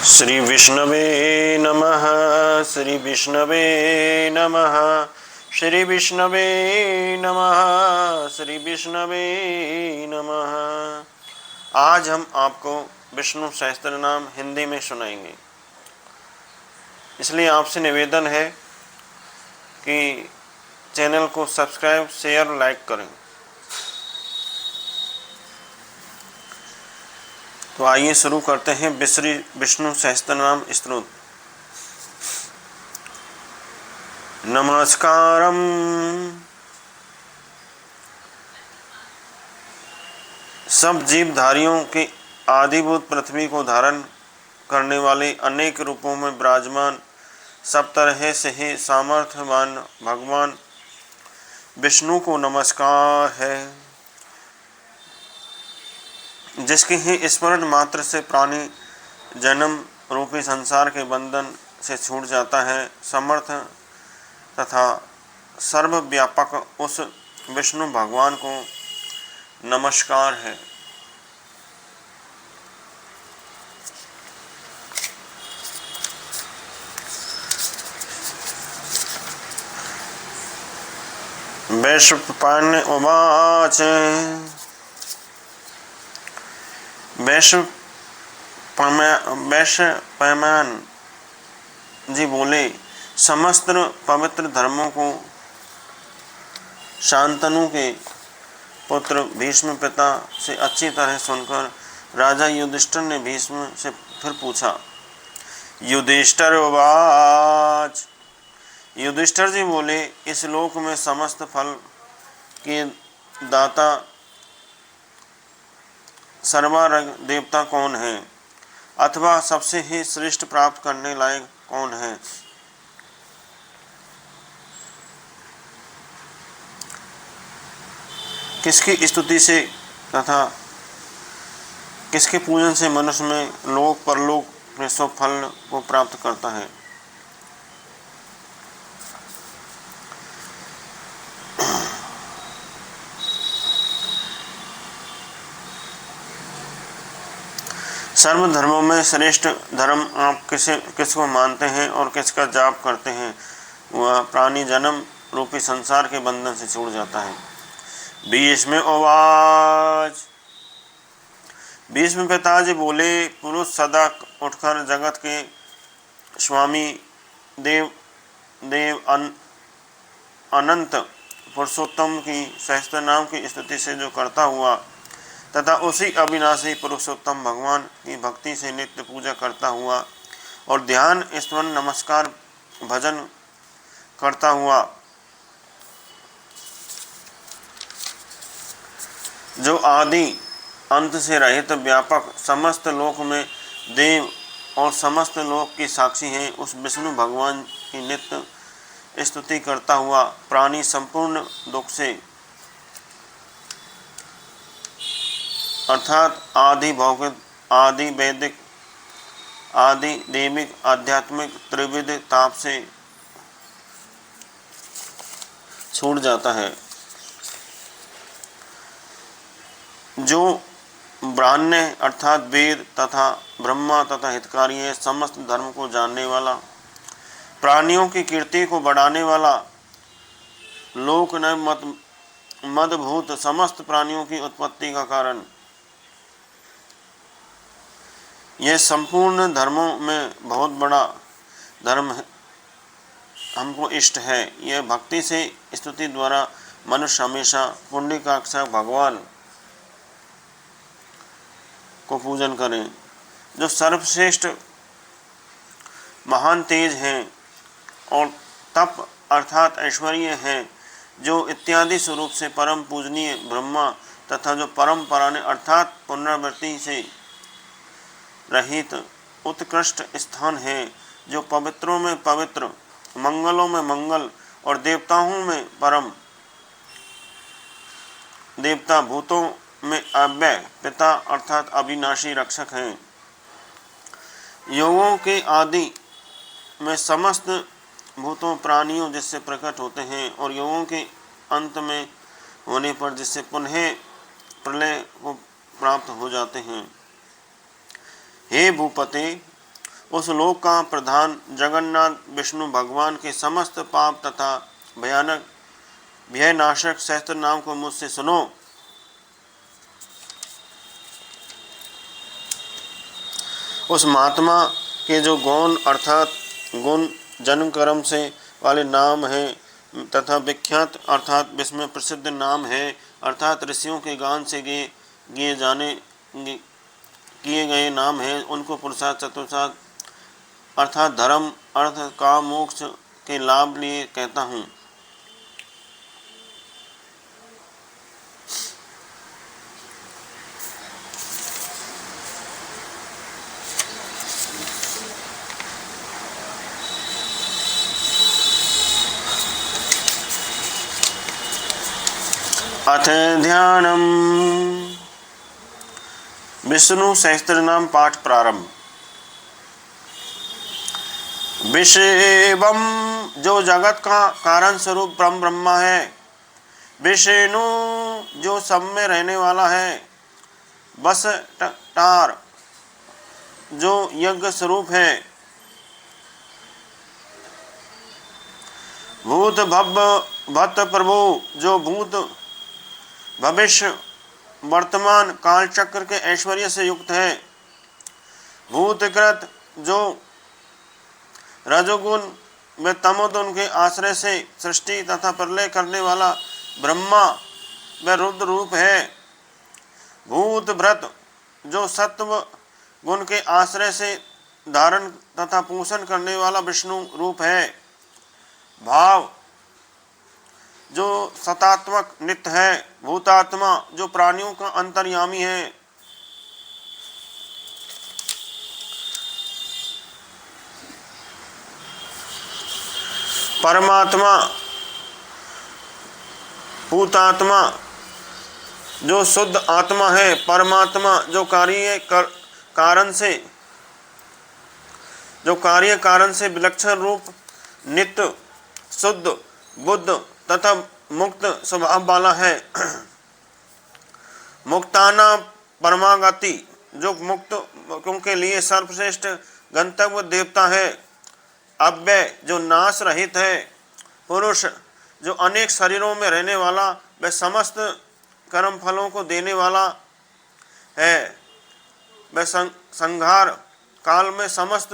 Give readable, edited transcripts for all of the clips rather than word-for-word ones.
श्री विष्णवे नमः। श्री विष्णवे नमः। श्री विष्णवे नमः। श्री विष्णवे नमः। आज हम आपको विष्णु सहस्त्र नाम हिंदी में सुनाएंगे, इसलिए आपसे निवेदन है कि चैनल को सब्सक्राइब, शेयर, लाइक करें। तो आइए शुरू करते हैं विष्णु सहस्त्रनाम स्तोत्र। नमस्कारम सब जीवधारियों के आदिभूत पृथ्वी को धारण करने वाले अनेक रूपों में विराजमान सब तरह से ही सामर्थ्यवान भगवान विष्णु को नमस्कार है, जिसके ही स्मरण मात्र से प्राणी जन्म रूपी संसार के बंधन से छूट जाता है। समर्थ तथा सर्वव्यापक उस विष्णु भगवान को नमस्कार है। वैशंपायन उवाच। वैशंपायन जी बोले, समस्त पवित्र धर्मों को शांतनु के पुत्र भीष्म पिता से अच्छी तरह सुनकर राजा युधिष्ठिर ने भीष्म से फिर पूछा। युधिष्ठिर उवाच। युधिष्ठिर जी बोले, इस लोक में समस्त फल के दाता सर्वारग देवता कौन है, अथवा सबसे ही श्रेष्ठ प्राप्त करने लायक कौन है? किसकी स्तुति से तथा किसके पूजन से मनुष्य में लोक परलोक में सब फल को प्राप्त करता है? सर्व धर्मों में श्रेष्ठ धर्म आप किसको मानते हैं और किसका जाप करते हैं, वह प्राणी जन्म रूपी संसार के बंधन से छूट जाता है। भीष्म उवाच। भीष्म पिताजी बोले, पुरुष सदा उठकर जगत के स्वामी देव अनंत पुरुषोत्तम की सहस्त्र नाम की स्तुति से जो करता हुआ तथा उसी अविनाशी पुरुषोत्तम भगवान की भक्ति से नित्य पूजा करता हुआ और ध्यान स्मरण नमस्कार भजन करता हुआ जो आदि अंत से रहित व्यापक समस्त लोक में देव और समस्त लोक की साक्षी हैं, उस विष्णु भगवान की नित्य स्तुति करता हुआ प्राणी संपूर्ण दुख से अर्थात आदि भौतिक, आदि वैदिक, आदि दैविक, आध्यात्मिक त्रिविध ताप से छूट जाता है। जो ब्राह्मण अर्थात वेद तथा ब्रह्मा तथा हितकारी है, समस्त धर्म को जानने वाला, प्राणियों की कीर्ति को बढ़ाने वाला, लोक न मदभूत समस्त प्राणियों की उत्पत्ति का कारण, यह संपूर्ण धर्मों में बहुत बड़ा धर्म है, हमको इष्ट है। यह भक्ति से स्तुति द्वारा मनुष्य हमेशा पुण्यकाक्षा भगवान को पूजन करें, जो सर्वश्रेष्ठ महान तेज हैं और तप अर्थात ऐश्वर्य हैं, जो इत्यादि स्वरूप से परम पूजनीय ब्रह्मा तथा जो परम पराने अर्थात पुनरावृत्ति से रहित उत्कृष्ट स्थान है, जो पवित्रों में पवित्र, मंगलों में मंगल और देवताओं में परम देवता, भूतों में अव्यय पिता अर्थात अविनाशी रक्षक हैं, योगों के आदि में समस्त भूतों प्राणियों जिससे प्रकट होते हैं और योगों के अंत में होने पर जिससे पुनः प्रलय को प्राप्त हो जाते हैं। हे भूपते, उस लोक का प्रधान जगन्नाथ विष्णु भगवान के समस्त पाप तथा भयानक भयनाशक सहस्त्र नाम को मुझसे सुनो। उस महात्मा के जो गौण अर्थात गुण जन्म कर्म से वाले नाम है तथा विख्यात अर्थात विस्मय प्रसिद्ध नाम है अर्थात ऋषियों के गान से किए गए नाम हैं, उनको पुरुषार्थ चतुर्थ अर्थात धर्म अर्थ काम मोक्ष के लाभ लिए कहता हूँ। अथ ध्यानम। विष्णु सहस्त्र नाम पाठ प्रारंभ। विषेवम जो जगत का कारण स्वरूप परम ब्रह्मा है। विष्णु जो सब में रहने वाला है। बस टार जो यज्ञ स्वरूप है। भूत भक्त प्रभु जो भूत भविष्य वर्तमान काल चक्र के ऐश्वर्य से युक्त है। भूतकृत जो रजोगुण व तमोगुण के आश्रय से सृष्टि तथा प्रलय करने वाला ब्रह्मा व रुद्र रूप है। भूत भ्रत जो सत्व गुण के आश्रय से धारण तथा पोषण करने वाला विष्णु रूप है। भाव जो सतात्मक नित्य है। भूतात्मा जो प्राणियों का अंतर्यामी है। परमात्मा भूतात्मा जो शुद्ध आत्मा है। परमात्मा जो कार्य कारण से विलक्षण रूप नित्य शुद्ध बुद्ध तथा मुक्त स्वभाव वाला है। मुक्ताना परमागति जो मुक्तों के लिए सर्वश्रेष्ठ गंतव्य देवता है। अव्यय जो नाश रहित है। पुरुष जो अनेक शरीरों में रहने वाला वह समस्त कर्म फलों को देने वाला है। वह संहार काल में समस्त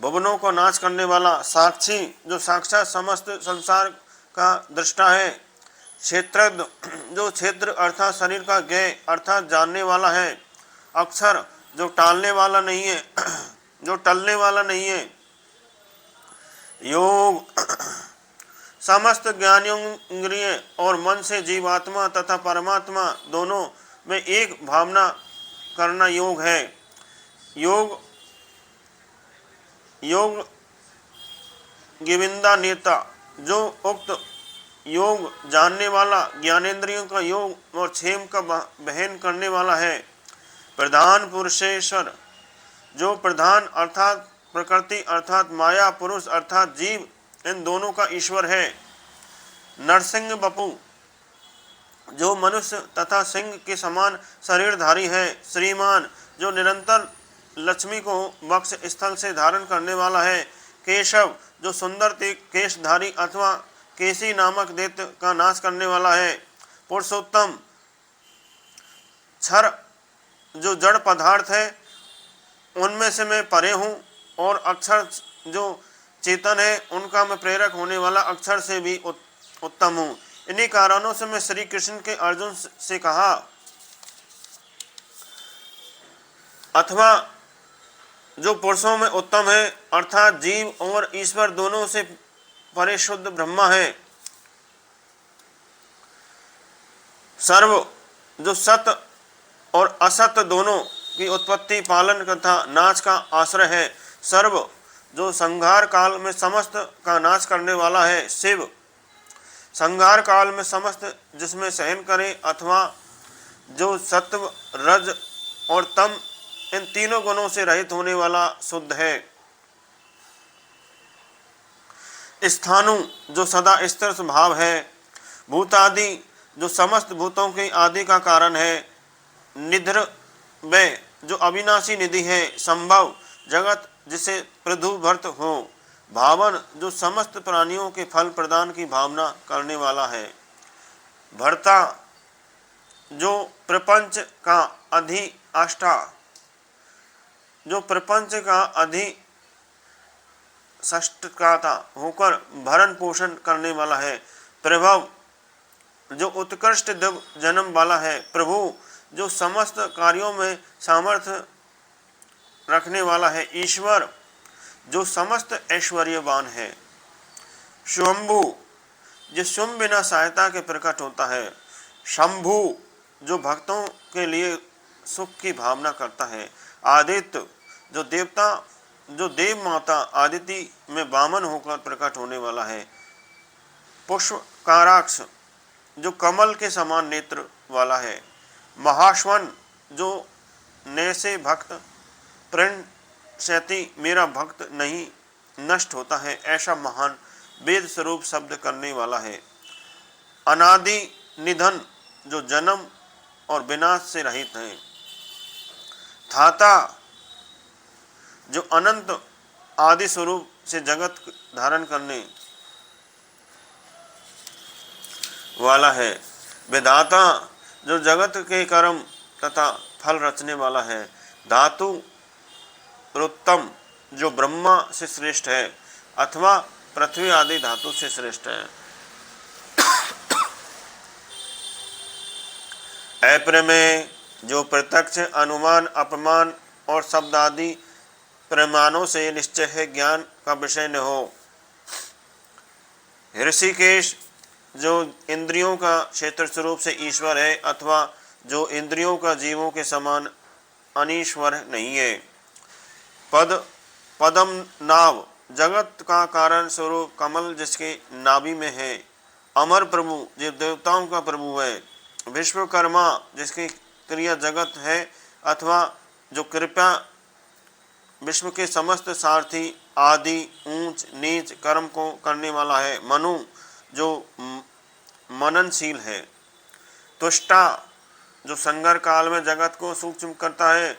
भुवनों को नाश करने वाला साक्षी जो साक्षात समस्त संसार का दृष्टा है। क्षेत्रज्ञ जो क्षेत्र अर्थात शरीर का ज्ञेय अर्थात जानने वाला है। अक्षर जो टलने वाला नहीं है। योग समस्त ज्ञानेंद्रिय और मन से जीवात्मा तथा परमात्मा दोनों में एक भावना करना योग है। योग गोविंदा नेता जो उक्त योग जानने वाला ज्ञानेंद्रियों का योग और क्षेम का वहन करने वाला है। प्रधान पुरुषेश्वर जो प्रधान अर्थात प्रकृति अर्थात माया पुरुष अर्थात जीव इन दोनों का ईश्वर है। नरसिंह बपू जो मनुष्य तथा सिंह के समान शरीरधारी है। श्रीमान जो निरंतर लक्ष्मी को वक्ष स्थल से धारण करने वाला है। केशव जो सुंदर केशधारी अथवा केसी नामक दैत्य का नाश करने वाला है। पुरुषोत्तम क्षर जो जड़ पदार्थ है उनमें से मैं परे हूँ और अक्षर जो चेतन है उनका मैं प्रेरक होने वाला अक्षर से भी उत्तम हूँ। इन्हीं कारणों से मैं श्री कृष्ण के अर्जुन से कहा अथवा जो पुरुषों में उत्तम है अर्थात जीव और ईश्वर दोनों से परे शुद्ध ब्रह्मा है। सर्व जो सत और असत दोनों की उत्पत्ति पालन तथा नाश का आश्रय है। सर्व जो संहार काल में समस्त का नाश करने वाला है। शिव संहार काल में समस्त जिसमें सहन करे अथवा जो सत्व रज और तम इन तीनों गुणों से रहित होने वाला शुद्ध है। स्थाणु जो सदा स्थिर स्वभाव है। भूतादि जो समस्त भूतों के आदि का कारण है। निध्र व जो अविनाशी निधि है। संभव जगत जिसे पृथुभर्त हो, भावन जो समस्त प्राणियों के फल प्रदान की भावना करने वाला है, भर्ता जो प्रपंच का अधिष्ठा, जो प्रपंच का अधिष्ठाता होकर भरण पोषण करने वाला है, प्रभव जो उत्कृष्ट दिव्य जन्म वाला है, प्रभु जो समस्त कार्यों में सामर्थ्य रखने वाला है, ईश्वर जो समस्त ऐश्वर्यवान है, स्वयंभू जो स्वयं बिना सहायता के प्रकट होता है, शंभु जो भक्तों के लिए सुख की भावना करता है, आदित्य जो देवता जो देव माता आदिति में वामन होकर प्रकट होने वाला है, पुष्पकाराक्ष जो कमल के समान नेत्र वाला है, महाश्वन जो नैसे भक्त प्रणश्यति मेरा भक्त नहीं नष्ट होता है, ऐसा महान वेद स्वरूप शब्द करने वाला है, अनादि निधन जो जन्म और विनाश से रहित है, धाता जो अनंत आदि स्वरूप से जगत धारण करने वाला है, विधाता जो जगत के कर्म तथा फल रचने वाला है, धातु उत्तम जो ब्रह्मा से श्रेष्ठ है अथवा पृथ्वी आदि धातु से श्रेष्ठ है, अप्रमेय जो प्रत्यक्ष अनुमान अपमान और शब्द आदि प्रमाणों से निश्चय है ज्ञान का विषय न हो, ऋषिकेश जो इंद्रियों का क्षेत्र स्वरूप से ईश्वर है अथवा जो इंद्रियों का जीवों के समान अनीश्वर नहीं है, पदम नाव जगत का कारण स्वरूप कमल जिसके नाभि में है, अमर प्रभु जो देवताओं का प्रभु है, विश्वकर्मा जिसकी क्रिया जगत है अथवा जो कृपया विश्व के समस्त सारथी आदि ऊंच नीच कर्म को करने वाला है, मनु जो मननशील है, तुष्टा जो संगर काल में जगत को सूक्ष्म करता है,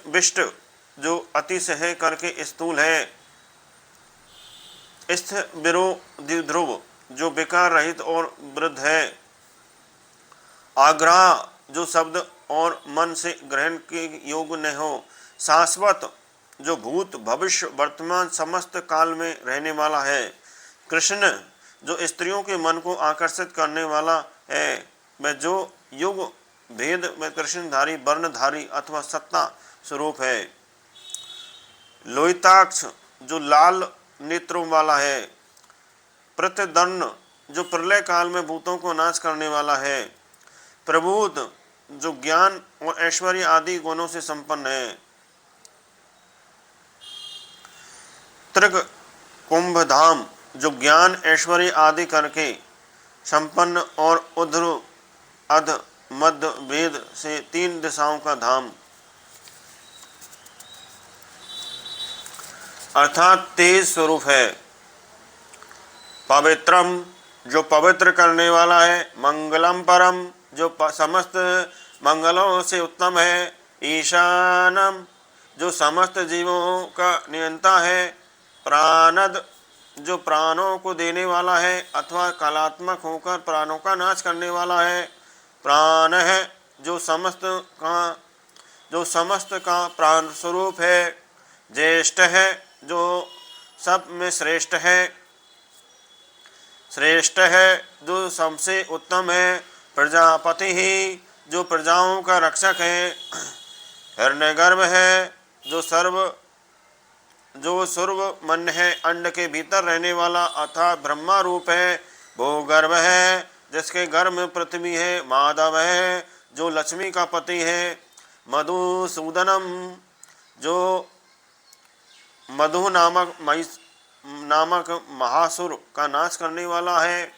विष्ट जो अतिशय करके स्थूल है, ध्रुव जो विकार रहित और वृद्ध है, आग्रह जो शब्द और मन से ग्रहण के योग्य न हो, शाश्वत जो भूत भविष्य वर्तमान समस्त काल में रहने वाला है, कृष्ण जो स्त्रियों के मन को आकर्षित करने वाला है, वह जो युग भेद में कृष्णधारी वर्णधारी अथवा सत्ता स्वरूप है, लोहिताक्ष जो लाल नेत्रों वाला है, प्रतिदन्न जो प्रलय काल में भूतों को नाश करने वाला है, प्रबोध जो ज्ञान और ऐश्वर्य आदि गुणों से संपन्न है, त्रिक कुंभधाम जो ज्ञान ऐश्वर्य आदि करके संपन्न और उध्र अध मध्य वेद से 3 दिशाओं का धाम अर्थात तेज स्वरूप है, पवित्रम जो पवित्र करने वाला है, मंगलम परम जो समस्त मंगलों से उत्तम है, ईशानम जो समस्त जीवों का नियंता है, प्राणद जो प्राणों को देने वाला है अथवा कलात्मक होकर प्राणों का नाश करने वाला है, प्राण है जो समस्त का प्राण स्वरूप है, ज्येष्ठ है जो सब में श्रेष्ठ है, श्रेष्ठ है जो सबसे उत्तम है, प्रजापति ही जो प्रजाओं का रक्षक है, हिरण्यगर्भ है जो सर्व मन है अंड के भीतर रहने वाला अर्थात ब्रह्मा रूप है, भूगर्भ है जिसके गर्भ में पृथ्वी है, माधव है जो लक्ष्मी का पति है, मधुसूदनम जो मधु नामक महासुर का नाश करने वाला है,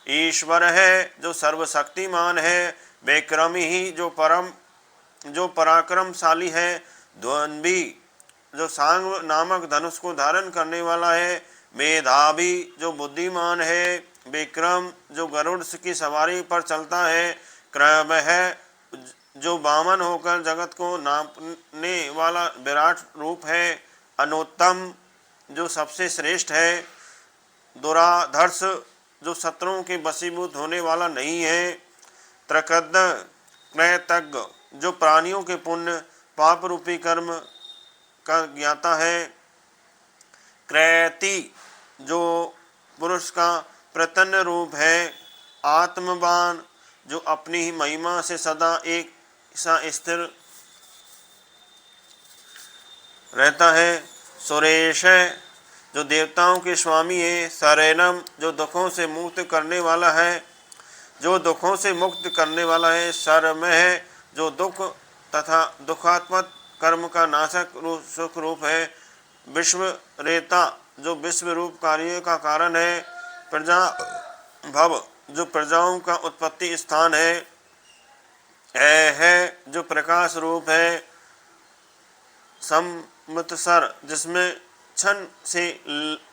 ईश्वर है जो सर्वशक्तिमान है, विक्रमी ही जो पराक्रमशाली है, द्वंद्वी जो सांग नामक धनुष को धारण करने वाला है, मेधावी जो बुद्धिमान है, विक्रम जो गरुड़ की सवारी पर चलता है, क्रम है जो वामन होकर जगत को नापने वाला विराट रूप है। अनोत्तम, जो सबसे श्रेष्ठ है। दुराधर्ष, जो शत्रुओं के वशीभूत होने वाला नहीं है। त्रकद, क्रयतज्ञ, जो प्राणियों के पुण्य पाप रूपी कर्म का ज्ञाता है। क्रयति, जो पुरुष का प्रतन्न रूप है। आत्मवान, जो अपनी ही महिमा से सदा एक सा स्थिर रहता है। सुरेश, जो देवताओं के स्वामी है। शरणम, जो दुखों से मुक्त करने वाला है, जो दुखों से मुक्त करने वाला है। शरमह, जो दुख तथा दुखात्मक कर्म का नाशक सुख रूप है। विश्व रेता, जो विश्व रूप कार्य का कारण है। प्रजा भव, जो प्रजाओं का उत्पत्ति स्थान है। है, जो प्रकाश रूप है। संवत्सर, जिसमें क्षण से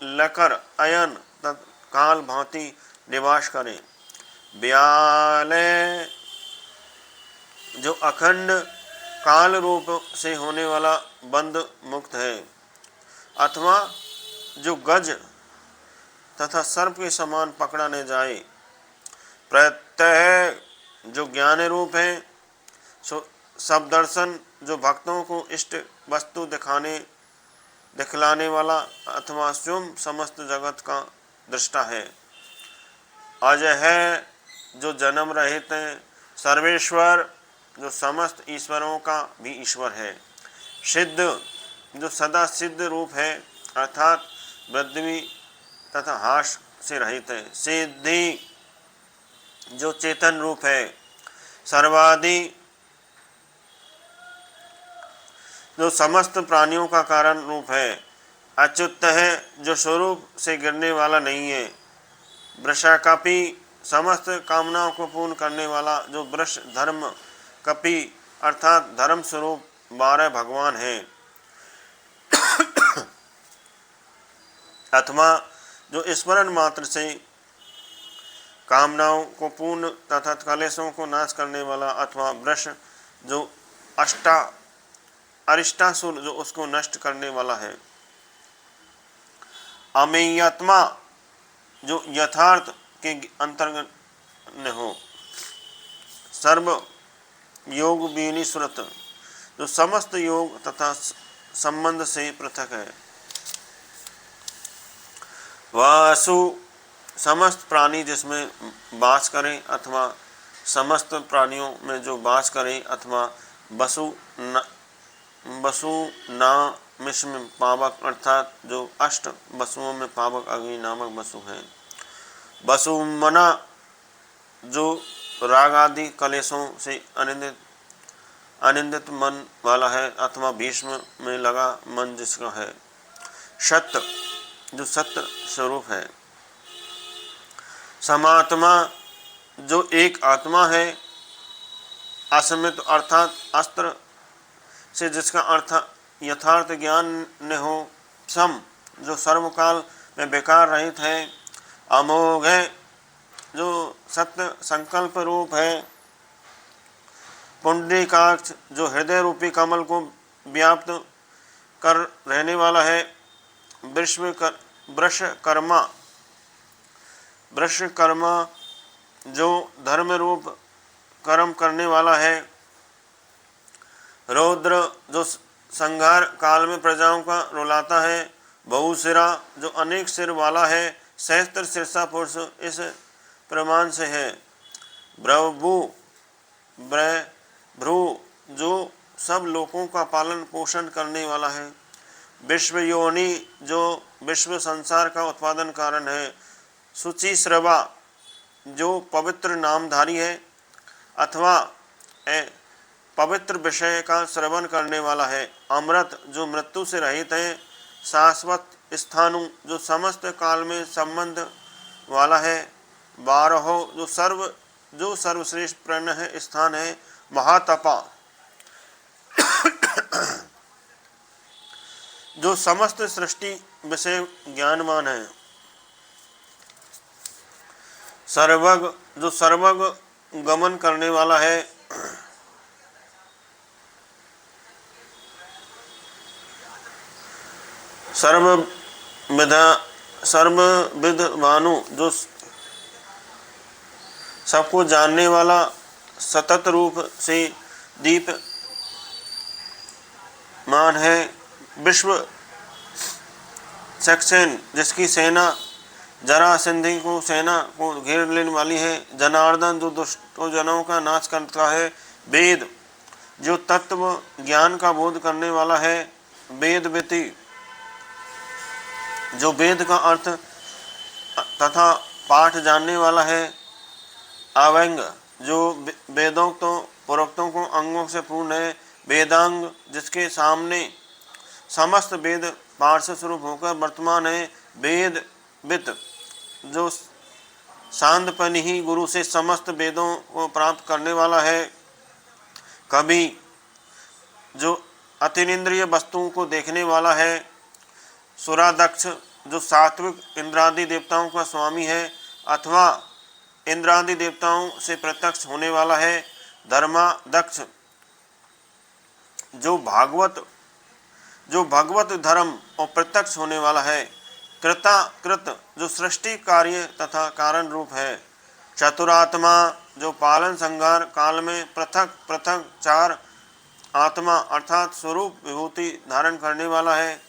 लकर अयन तत्काल भांति निवास करें। व्यालय, जो अखंड काल रूप से होने वाला बंध मुक्त है। अथवा जो गज तथा सर्प के समान पकड़ा न जाए। प्रत्यय, जो ज्ञान रूप है। सब दर्शन, जो भक्तों को इष्ट वस्तु दिखलाने वाला अथवा स्वयं समस्त जगत का दृष्टा है। अजय है, जो जन्म रहित है। सर्वेश्वर, जो समस्त ईश्वरों का भी ईश्वर है। सिद्ध, जो सदा सिद्ध रूप है, अर्थात वृद्धि तथा हास से रहित है। सिद्धि, जो चेतन रूप है। सर्वादि, जो समस्त प्राणियों का कारण रूप है। अच्युत है, जो स्वरूप से गिरने वाला नहीं है। वृषकपि, समस्त कामनाओं को पूर्ण करने वाला, जो वृष धर्म कपि अर्थात धर्म स्वरूप 12 भगवान हैं। अथवा जो स्मरण मात्र से कामनाओं को पूर्ण तथा कलेशों को नाश करने वाला। अथवा वृष, जो अरिष्टासुर, जो उसको नष्ट करने वाला है। अमेयात्मा, जो यथार्थ के अंतर्गत न हो। सर्व योग विनिश्रुत, जो समस्त योग तथा संबंध से पृथक है। वासु, समस्त प्राणी जिसमें वास करें अथवा समस्त प्राणियों में जो वास करें। अथवा वसु नामिस्म पावक, अर्थात जो अष्ट वसुओं में पावक अग्नि नामक वसु है। वसुमना, जो राग आदि कलेशों से अनिंदित मन वाला है। अथवा भीष्म में लगा मन जिसका है। सत्य, जो सत्य स्वरूप है। समात्मा, जो एक आत्मा है। असमित, अर्थात अस्त्र से जिसका अर्थ यथार्थ ज्ञान न हो। सम, जो सर्वकाल में बेकार रहित है। अमोघ है, जो सत्य संकल्प रूप है। पुंडरीकाक्ष, जो हृदय रूपी कमल को व्याप्त कर रहने वाला है। वृषकर्मा, जो धर्म रूप कर्म करने वाला है। रौद्र, जो संहार काल में प्रजाओं का रुलाता है। बहुशिरा, जो अनेक सिर वाला है। सहस्त्र शीर्षा पुरुष इस प्रमाण से है। भ्रू, जो सब लोगों का पालन पोषण करने वाला है। विश्व योनि, जो विश्व संसार का उत्पादन कारण है। शुचिश्रवा, जो पवित्र नामधारी है अथवा पवित्र विषय का श्रवण करने वाला है। अमृत, जो मृत्यु से रहित है। शाश्वत स्थानु, जो समस्त काल में संबंध वाला है। बारहो, जो सर्वश्रेष्ठ प्रण है स्थान है। महातपा, जो समस्त सृष्टि विषय ज्ञानवान है। सर्वग, जो सर्वग गमन करने वाला है। सर्वविद भानु, जो सबको जानने वाला, सतत रूप से दीप्यमान है। विश्व सक्सेन, जिसकी सेना जरासंधि को सेना को घेर लेने वाली है। जनार्दन, जो दुष्टों जनों का नाश करता है। वेद, जो तत्व ज्ञान का बोध करने वाला है। वेदविति, जो वेद का अर्थ तथा पाठ जानने वाला है। अव्यंग, जो वेदोक्तों पूर्वोक्तों को अंगों से पूर्ण है। वेदांग, जिसके सामने समस्त वेद पार्श्व स्वरूप होकर वर्तमान है। वेदवित, जो सांदपनि ही गुरु से समस्त वेदों को प्राप्त करने वाला है। कवि, जो अतीन्द्रिय वस्तुओं को देखने वाला है। सुरादक्ष, जो सात्विक इंद्रादि देवताओं का स्वामी है अथवा इंद्रादि देवताओं से प्रत्यक्ष होने वाला है। धर्मादक्ष, जो भगवत धर्म और प्रत्यक्ष होने वाला है। कृत, जो सृष्टि कार्य तथा कारण रूप है। चतुरात्मा, जो पालन संहार काल में पृथक पृथक चार आत्मा अर्थात स्वरूप विभूति धारण करने वाला है।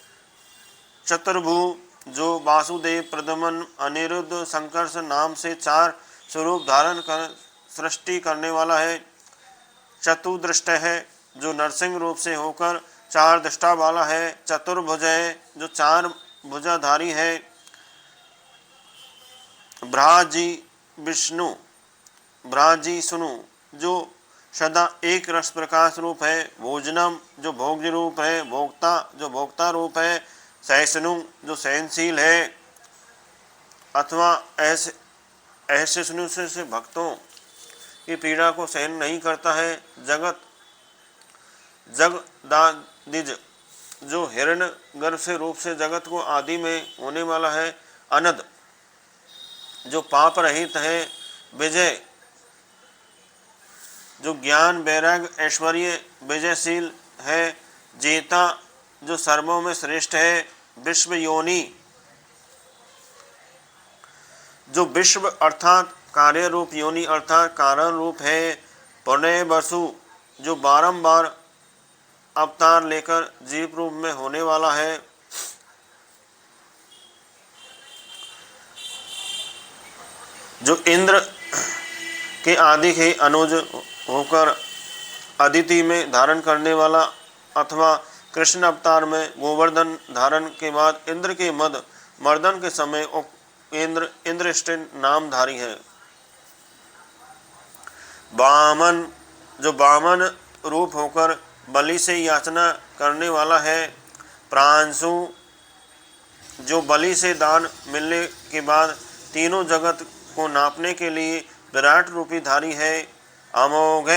चतुर्भु, जो वासुदेव, प्रद्युम्न, अनिरुद्ध, संकर्ष नाम से चार स्वरूप धारण कर सृष्टि करने वाला है। चतुर्दृष्ट है, जो नरसिंह रूप से होकर चार दृष्टा वाला है। चतुर्भुज है, जो चार भुजाधारी है। भ्राजी विष्णु, भ्राजी सुनु, जो सदा एक रस प्रकाश रूप है। भोजनम, जो भोग्य रूप है। भोक्ता, जो भोक्ता रूप है। सहिष्णु, जो सहनशील है अथवा ऐसे से भक्तों की पीड़ा को सहन नहीं करता है। जगदादिज, जो हिरण्य गर्भ से रूप से जगत को आदि में होने वाला है। अनद, जो पाप रहित है। विजय, जो ज्ञान वैराग्य ऐश्वर्य विजयशील है। जेता, जो सर्वों में श्रेष्ठ है। विश्व योनि, जो विश्व अर्थात कार्य रूप, योनि अर्थात कारण रूप है। पुण्य वसु, जो बारंबार अवतार लेकर जीव रूप में होने वाला है। जो इंद्र के आदि के अनुज होकर अदिति में धारण करने वाला अथवा कृष्ण अवतार में गोवर्धन धारण के बाद इंद्र के मर्दन के समय इंद्रष्ट नामधारी है। वामन, जो वामन रूप होकर बलि से याचना करने वाला है। प्रांशु, जो बलि से दान मिलने के बाद तीनों जगत को नापने के लिए विराट रूपी धारी है। अमोघ,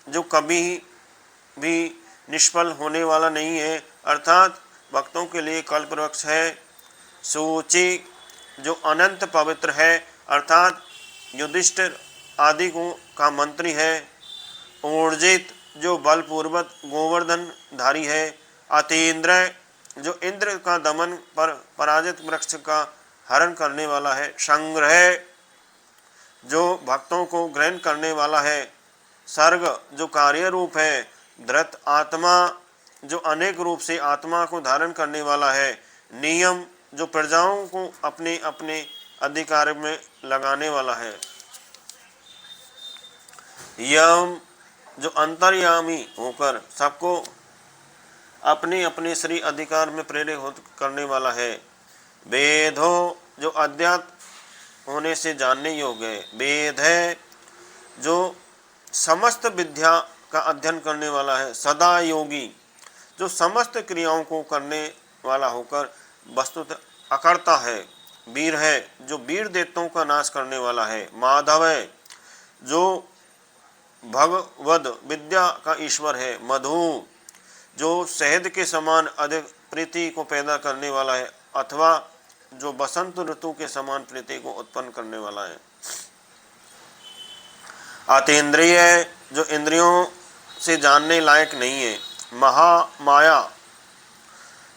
जो कभी भी निष्फल होने वाला नहीं है अर्थात भक्तों के लिए कल्पवृक्ष है। सूची, जो अनंत पवित्र है अर्थात युधिष्ठिर आदि को का मंत्री है। ऊर्जित, जो बलपूर्वक गोवर्धन धारी है। अतीन्द्र, जो इंद्र का दमन पर पराजित वृक्ष का हरण करने वाला है। संग्रह, जो भक्तों को ग्रहण करने वाला है। सर्ग, जो कार्य रूप है। धृत आत्मा, जो अनेक रूप से आत्मा को धारण करने वाला है। नियम, जो प्रजाओं को अपने अपने अधिकार में लगाने वाला है। यम, जो अंतर्यामी होकर सबको अपने अपने श्री अधिकार में प्रेरित करने वाला है। वेदो, जो अज्ञात होने से जानने योग्य है। वेद है, जो समस्त विद्या का अध्ययन करने वाला है। सदा योगी, जो समस्त क्रियाओं को करने वाला होकर वस्तुतः अकर्ता है। वीर है, जो वीर देवताओं का नाश करने वाला है। माधव है, जो भगवद विद्या का ईश्वर है। मधु, जो शहद के समान अधिक प्रीति को पैदा करने वाला है अथवा जो बसंत ऋतु के समान प्रीति को उत्पन्न करने वाला है। अतीन्द्रिय, जो इंद्रियों से जानने लायक नहीं है। महामाया,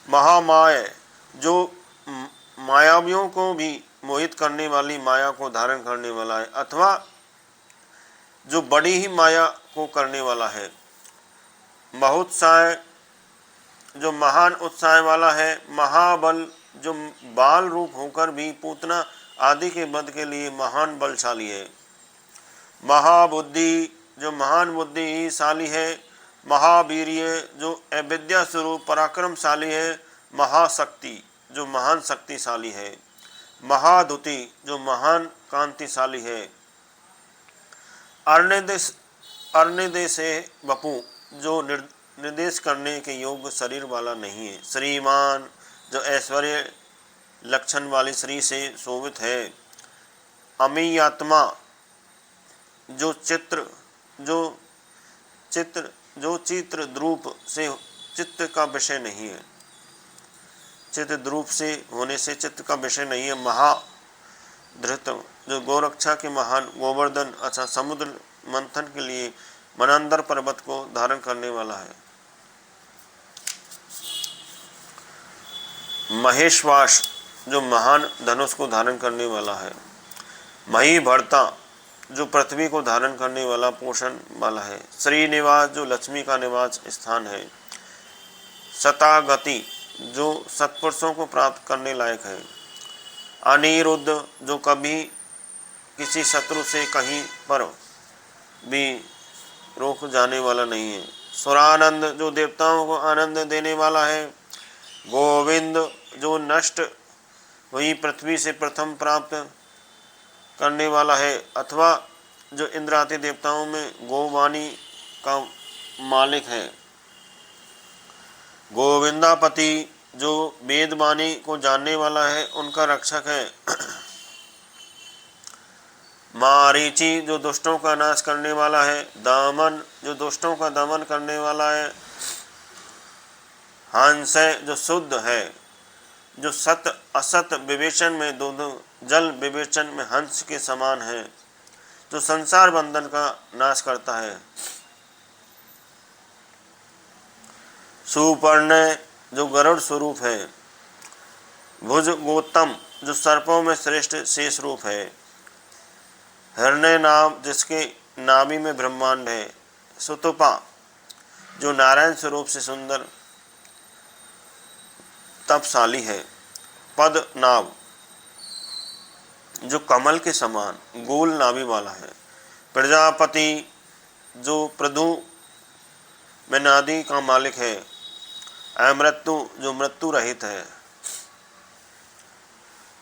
महामाय जो मायावियों को भी मोहित करने वाली माया को धारण करने वाला है, अथवा जो बड़ी ही माया को करने वाला है। महोत्साह जो महान उत्साह वाला है। महाबल जो बाल रूप होकर भी पूतना आदि के वध के लिए महान बलशाली है। महाबुद्धि जो महान बुद्धिशाली है। महावीर्य जो अविद्या स्वरूप पराक्रमशाली है। महाशक्ति जो महान शक्तिशाली है। महाद्युति जो महान कांतिशाली है। अर्निदेश वपु जो निर्देश करने के योग्य शरीर वाला नहीं है। श्रीमान जो ऐश्वर्य लक्षण वाली श्री से शोभित है। अमीयात्मा जो चित्र द्रूप से चित्त का विषय नहीं है। चित्त द्रूप से होने से चित्त का विषय नहीं है। महाधृत जो गोरक्षा के महान। गोवर्धन अच्छा समुद्र मंथन के लिए मनांदर पर्वत को धारण करने वाला है। महेश्वास जो महान धनुष को धारण करने वाला है। मही भरता जो पृथ्वी को धारण करने वाला पोषण वाला है। श्रीनिवास जो लक्ष्मी का निवास स्थान है। शतागति जो सत्पुरुषों को प्राप्त करने लायक है। अनिरुद्ध जो कभी किसी शत्रु से कहीं पर भी रोक जाने वाला नहीं है। सुरानंद जो देवताओं को आनंद देने वाला है। गोविंद जो नष्ट हुई पृथ्वी से प्रथम प्राप्त करने वाला है, अथवा जो इंद्रादि देवताओं में गोवाणी का मालिक है। गोविंदापति जो वेदवाणी को जानने वाला है, उनका रक्षक है। मारीचि जो दुष्टों का नाश करने वाला है। दामन जो दुष्टों का दमन करने वाला है। हंस जो शुद्ध है, जो सत असत विवेचन में दोनों जल विवेचन में हंस के समान है, जो संसार बंधन का नाश करता है। सुपर्ण जो गरुड़ स्वरूप है। भुज गोतम जो सर्पों में श्रेष्ठ शेष रूप है। हिरण्य नाम जिसके नाभि में ब्रह्मांड है। सुतुपा जो नारायण स्वरूप से सुंदर तपशाली है। पद्मनाभ जो कमल के समान गोल नाभि वाला है। प्रजापति जो प्रधु मेनादि का मालिक है। अमृत्यु जो मृत्यु रहित है।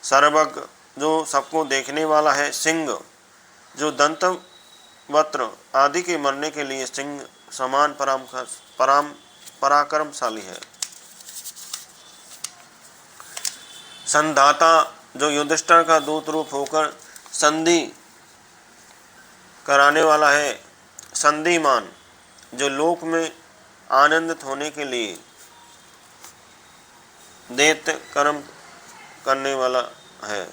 सर्वज्ञ जो सबको देखने वाला है। सिंह जो दंत वक्त्र आदि के मरने के लिए सिंह समान पराक्रमशाली है। संधाता जो युधिष्ठिर का दूत रूप होकर संधि कराने वाला है। संधिमान जो लोक में आनंदित होने के लिए दैत्य कर्म करने वाला है।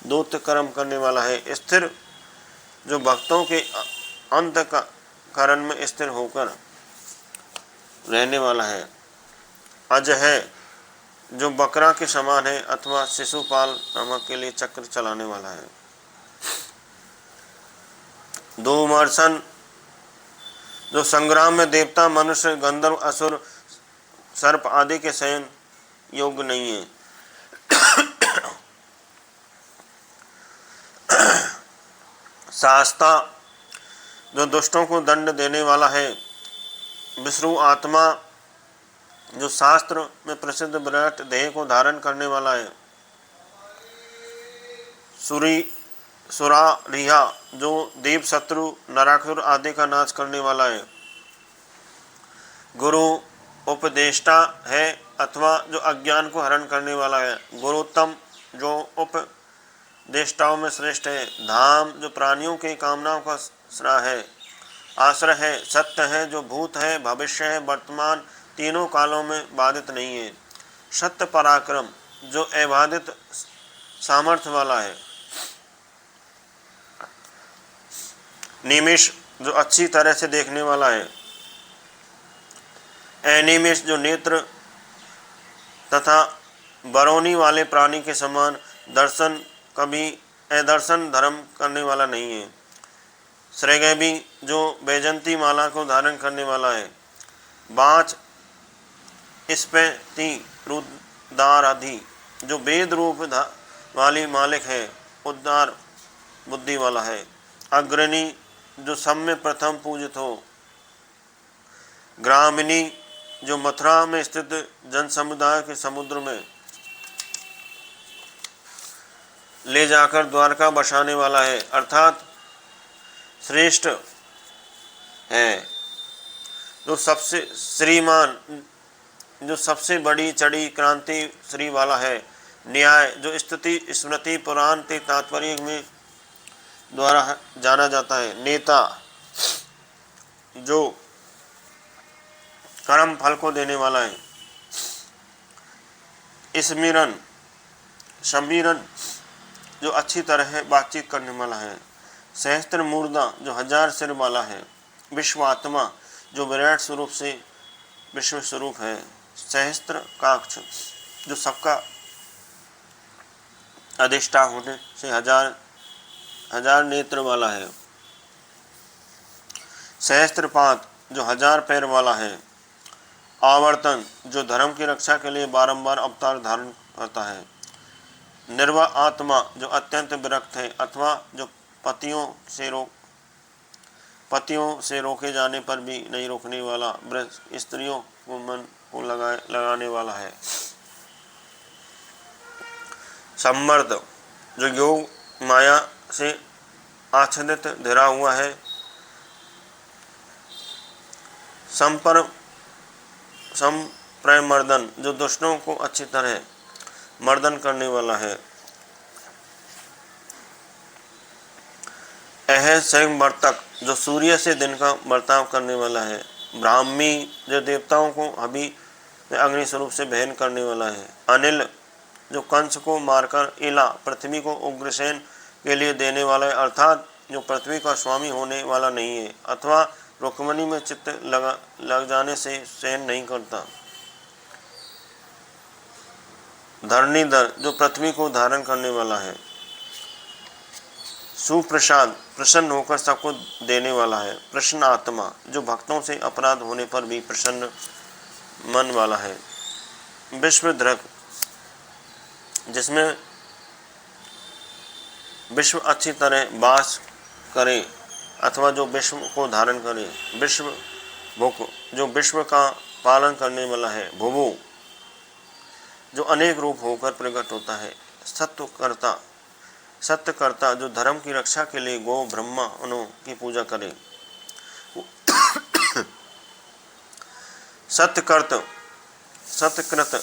दूत कर्म करने वाला है। स्थिर जो भक्तों के अंत का करण में स्थिर होकर रहने वाला है। अज है जो बकरा के समान है, अथवा शिशुपाल नामक के लिए चक्र चलाने वाला है। दोमर्शन जो संग्राम में देवता मनुष्य गंधर्व असुर सर्प आदि के शयन योग्य नहीं है। शास्ता जो दुष्टों को दंड देने वाला है। विष्णु आत्मा जो शास्त्र में प्रसिद्ध विराट देह को धारण करने वाला है। सुरारिहा जो देव शत्रु नरासुर आदि का नाश करने वाला है। गुरु उपदेष्टा है, अथवा जो अज्ञान को हरण करने वाला है। गुरुत्तम जो उपदेष्टाओं में श्रेष्ठ है। धाम जो प्राणियों के कामनाओं का आश्रय है। सत्य है जो भूत है, भविष्य है, वर्तमान तीनों कालों में बाधित नहीं है। सत्य पराक्रम जो अबाधित सामर्थ्य वाला है। निमिष जो अच्छी तरह से देखने वाला है। एनिमिस जो नेत्र तथा बरौनी वाले प्राणी के समान दर्शन कभी अदर्शन धर्म करने वाला नहीं है। श्रृंगेबी जो बैजंती माला को धारण करने वाला है। बाँच स्फेति रुद्रादि जो वेद रूप वाली मालिक है, उद्धार बुद्धि वाला है। अग्रणी जो सब में प्रथम पूजित हो। ग्रामिणी जो मथुरा में स्थित जन समुदाय के समुद्र में ले जाकर द्वारका बसाने वाला है, अर्थात श्रेष्ठ है। जो सबसे श्रीमान जो सबसे बड़ी चढ़ी क्रांति श्री वाला है। न्याय जो स्तुति स्मृति पुराण के तात्पर्य में द्वारा जाना जाता है। नेता जो कर्म फल को देने वाला है। स्मिरन समीरन जो अच्छी तरह बातचीत करने वाला है। सहस्त्र मूर्धा जो 1000 सिर वाला है। विश्वात्मा जो विराट स्वरूप से विश्व स्वरूप है। सहस्त्र काक्ष जो सबका अधिष्ठा होने से 1000 नेत्र वाला है। सहस्त्रपाद जो 1000 पैर वाला है। आवर्तन जो धर्म की रक्षा के लिए बारंबार अवतार धारण करता है। निर्वाह आत्मा जो अत्यंत विरक्त है अथवा जो पतियों से रोके जाने पर भी नहीं रोकने वाला। वृद्ध स्त्रियों को मन को लगाने वाला है। सम्मर्द जो योग माया से आच्छादित धरा हुआ है। संप्रमर्दन जो दुष्टों को अच्छी तरह मर्दन करने वाला है। संवर्तक जो सूर्य से दिन का बर्ताव करने वाला है। ब्राह्मी जो देवताओं को अभी अग्नि स्वरूप से बहन करने वाला है। अनिल जो कंस को मारकर इला पृथ्वी को उग्रसेन के लिए देने वाला है, अर्थात जो पृथ्वी का स्वामी होने वाला नहीं है अथवा रुक्मणी में चित्त लग जाने से सहन नहीं करता। धरणीधर जो पृथ्वी को धारण करने वाला है। सुप्रसाद प्रसन्न होकर सबको देने वाला है। प्रसन्न आत्मा जो भक्तों से अपराध होने पर भी प्रसन्न मन वाला है। विश्वधृक जिसमें विश्व अच्छी तरह वास करे अथवा जो विश्व को धारण करे। विश्व भुक जो विश्व का पालन करने वाला है। भुवु जो अनेक रूप होकर प्रकट होता है। सत्यकर्ता जो धर्म की रक्षा के लिए गौ ब्रह्मा उन्हों की पूजा करे। सत्यकृत